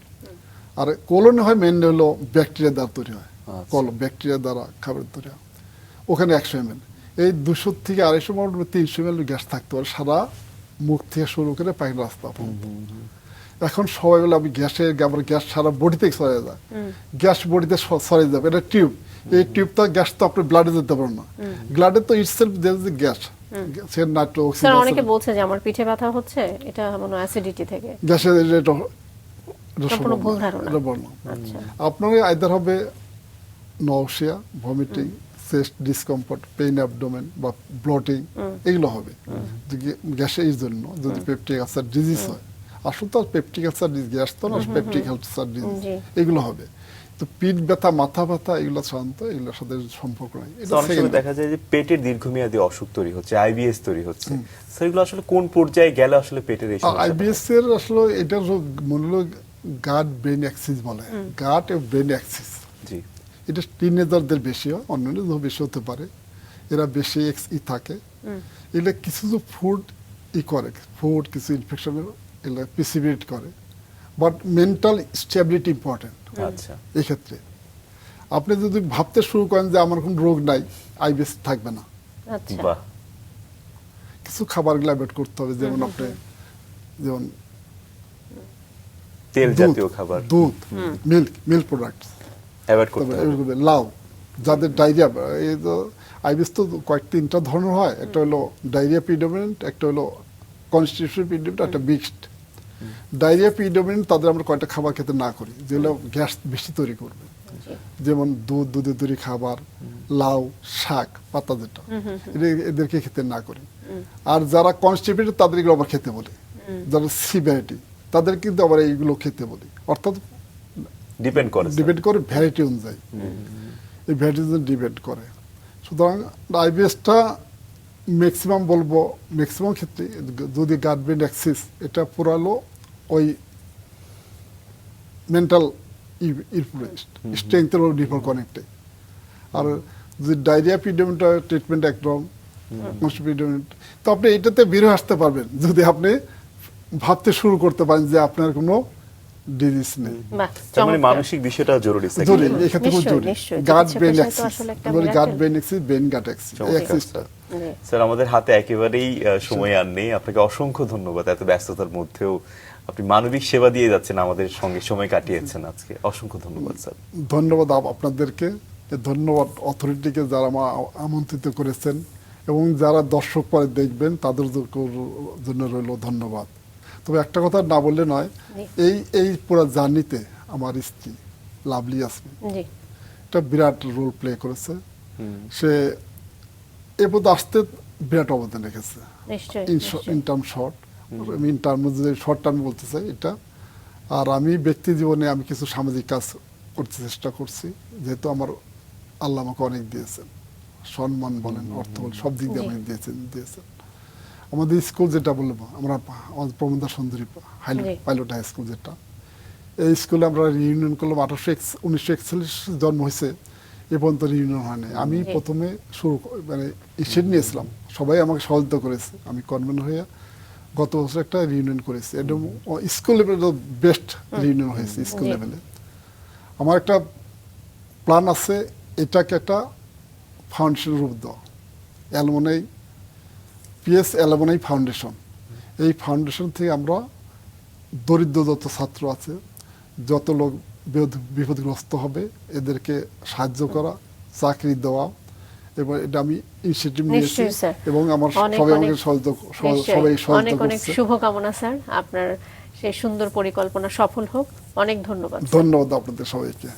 আর কোলনে হয় মেনলি হলো ব্যাকটেরিয়া দ্বারা তৈরি হয়। কলম ব্যাকটেরিয়া দ্বারা খাবার তৈরি হয়, ওখানে 100 ml। এই 200 থেকে 250 ml 300 ml গ্যাস থাকতে পারে সারা মুখ থেকে শুরু করে পায়খানা রাস্তা পর্যন্ত। এখন সবাই বলে আমি গ্যাস সারা বডিতে ছড়িয়ে যায়, গ্যাস বডিতে ছড়িয়ে যাবে, এটা টিউব। এই টিউবটা গ্যাস তো আপনি ব্লাডে যেতে পারেন না, ব্লাডে তো itself there is gas. Sir অনেকে বলছে যে আমার পিঠে ব্যথা হচ্ছে, এটা মনে অ্যাসিডিটি থেকে। গ্যাসের সম্পূর্ণ ভুল ধারণা। আচ্ছা। আপনার আইদার হবে nausea, vomiting, chest discomfort, pain abdomen বা ব্লটিং, এগুলো হবে গ্যাসের জন্য। যদি পেপটিক আলসার ডিজিজ হয়, আসলে তো পেপটিক আলসার ডিজিজ গ্যাস তো না, পেপটিক আলসার ডিজিজ এগুলো হবে। তো পিঠ ব্যথা, মাথা ব্যথা, এগুলো সাধারণত এগুলোর সাথে সম্পর্ক নাই। তো অনেক সময় দেখা যায় যে পেটের দীর্ঘমেয়াদী অসুখ তৈরি হচ্ছে, আইবিএস তৈরি হচ্ছে, স্যার এগুলো আসলে কোন পর্যায়ে গেলে আসলে পেটের এই সমস্যাটা হয়? আইবিএস এর আসলে এটা মূল গাট ব্রেন অ্যাক্সিস বলে, গাট এবং ব্রেন অ্যাক্সিস। জি। এটা টিনেজারদের বেশি হয়, অন্যান্য বেশি হতে পারে, এরা বেশি থাকে। এগুলো কিছু ফুড করে, ফুড কিছু ইনফেকশনের এগুলো প্রিসিপিটেট করে, বাট মেন্টাল স্টেবিলিটি ইম্পর্টেন্ট। আচ্ছা। এই ক্ষেত্রে আপনি যদি ভাবতে শুরু করেন যে আমার কোনো রোগ নাই, আইবিএস থাকবে না। আচ্ছা। বাহ। কিছু খাবারগুলো অ্যাভয়েড করতে হবে, যেমন আপনি যেমন তেল জাতীয় খাবার, দুধ, মিল্ক প্রোডাক্টস অ্যাভয়েড করতে হবে। লাউ, যাদের ডায়রিয়া, এই তো আইবিএস তো তিনটা ধরনের হয়, একটা হলো ডায়রিয়া প্রিডমিনেন্ট, একটা হলো কনস্টিটিউশন প্রিডমিনেন্ট, একটা মিক্সড। ডায়রিয়া প্রিডমিনেন্ট তাদের আমরা কয়টা খাবার খেতে না করি যেগুলো গ্যাস বেশি তৈরি করবে, যেমন দুধের তৈরি খাবার, লাউ, শাক, পাতা, যেটা এদেরকে খেতে না করি। আর যারা কনস্টিপেটেড তাদের এগুলো আবার খেতে বলি, যারা সিভিয়ারিটি তাদের কিন্তু আবার এইগুলো খেতে বলি, অর্থাৎ ডিপেন্ড করে ভ্যারাইটি অনুযায়ী, এই ভ্যারাইটি ডিপেন্ড করে। সুতরাং আইবিএসটা ম্যাক্সিমাম বলবো, ম্যাক্সিমাম ক্ষেত্রে যদি গাট ব্রেন অ্যাক্সিস, এটা পুরালো ওই মেন্টাল স্ট্রেংথের উপর নির্ভর করে। আর যদি ডায়রিয়া পিডমিনেন্ট ট্রিটমেন্ট একদম পিডমিনেন্ট, তো আপনি এটাতে বের হয়ে আসতে পারবেন যদি আপনি ভাবতে শুরু করতে পারেন যে আপনার কোনো ডিজিজ নেই। তার মানে মানসিক বিষয়টা জরুরি, জরুরি, এই ক্ষেত্রে খুব জরুরি। গাট ব্রেন অ্যাক্সিস, গাট ব্রেন অ্যাক্সিস, ব্রেন গাট অ্যাক্সিস, এই অ্যাক্সিসটা। স্যার আমাদের হাতে একেবারেই সময় আর নেই, আপনাকে অসংখ্য ধন্যবাদ। এত ব্যস্ততার মধ্যেও আপনি মানবিক সেবা দিয়ে যাচ্ছেন, আমাদের সঙ্গে সময় কাটিয়েছেন আজকে, অসংখ্য ধন্যবাদ স্যার। ধন্যবাদ আপনাদেরকে, ধন্যবাদ অথরিটিকে যারা আমন্ত্রিত করেছেন, এবং যারা দর্শক পরে দেখবেন তাদের জন্য রইল ধন্যবাদ। তবে একটা কথা না বললে নয়, এই পুরো জার্নিতে আমার স্ত্রী লাভলি ইয়াসমিন একটা বিরাট রোল প্লে করেছে। সে এ পর্যন্ত আসতে বিরাট অবদান রেখেছে, in term short, in term short term বলতে চাই এটা। আর আমি ব্যক্তি জীবনে আমি কিছু সামাজিক কাজ করতে চেষ্টা করছি, যেহেতু আমার আল্লাহ আমাকে অনেক দিয়েছেন, সম্মান বলেন, অর্থ বলেন, সব দিক দিয়ে আমাকে দিয়েছেন। আমাদের স্কুল যেটা বলবো, আমরা আমাদের প্রমোদা সুন্দরী পাইলট হাই স্কুল, যেটা এই স্কুলে আমরা রিউনিয়ন করলাম 1941 জন্ম হয়েছে, এ পর্যন্ত রিউনিয়ন হয়নি। আমি প্রথমে নিয়েছিলাম, সবাই আমাকে সহযোগিতা করেছে। আমি কনভেনর হয়ে গত বছর একটা রিউনিয়ন করেছি, এটা স্কুল লেভেলে বেস্ট রিউনিয়ন হয়েছে স্কুল লেভেলে। আমার একটা প্ল্যান আছে, এটাকে একটা ফাউন্ডেশন রূপ দেওয়া, অ্যালুমনাই পিএস অ্যালুমনাই ফাউন্ডেশন। এই ফাউন্ডেশন থেকে আমরা দরিদ্র যত ছাত্র আছে, যত লোক বিপদগ্রস্ত হবে, এদেরকে সাহায্য করা, চাকরি দেওয়া, এবং এটা আমি ইনিশিয়েটিভ নিয়েছি এবং আমার সবাই আমাকে সবাই অনেক অনেক শুভকামনা স্যার, আপনার সেই সুন্দর পরিকল্পনা সফল হোক। অনেক ধন্যবাদ। ধন্যবাদ আপনাদের সবাইকে।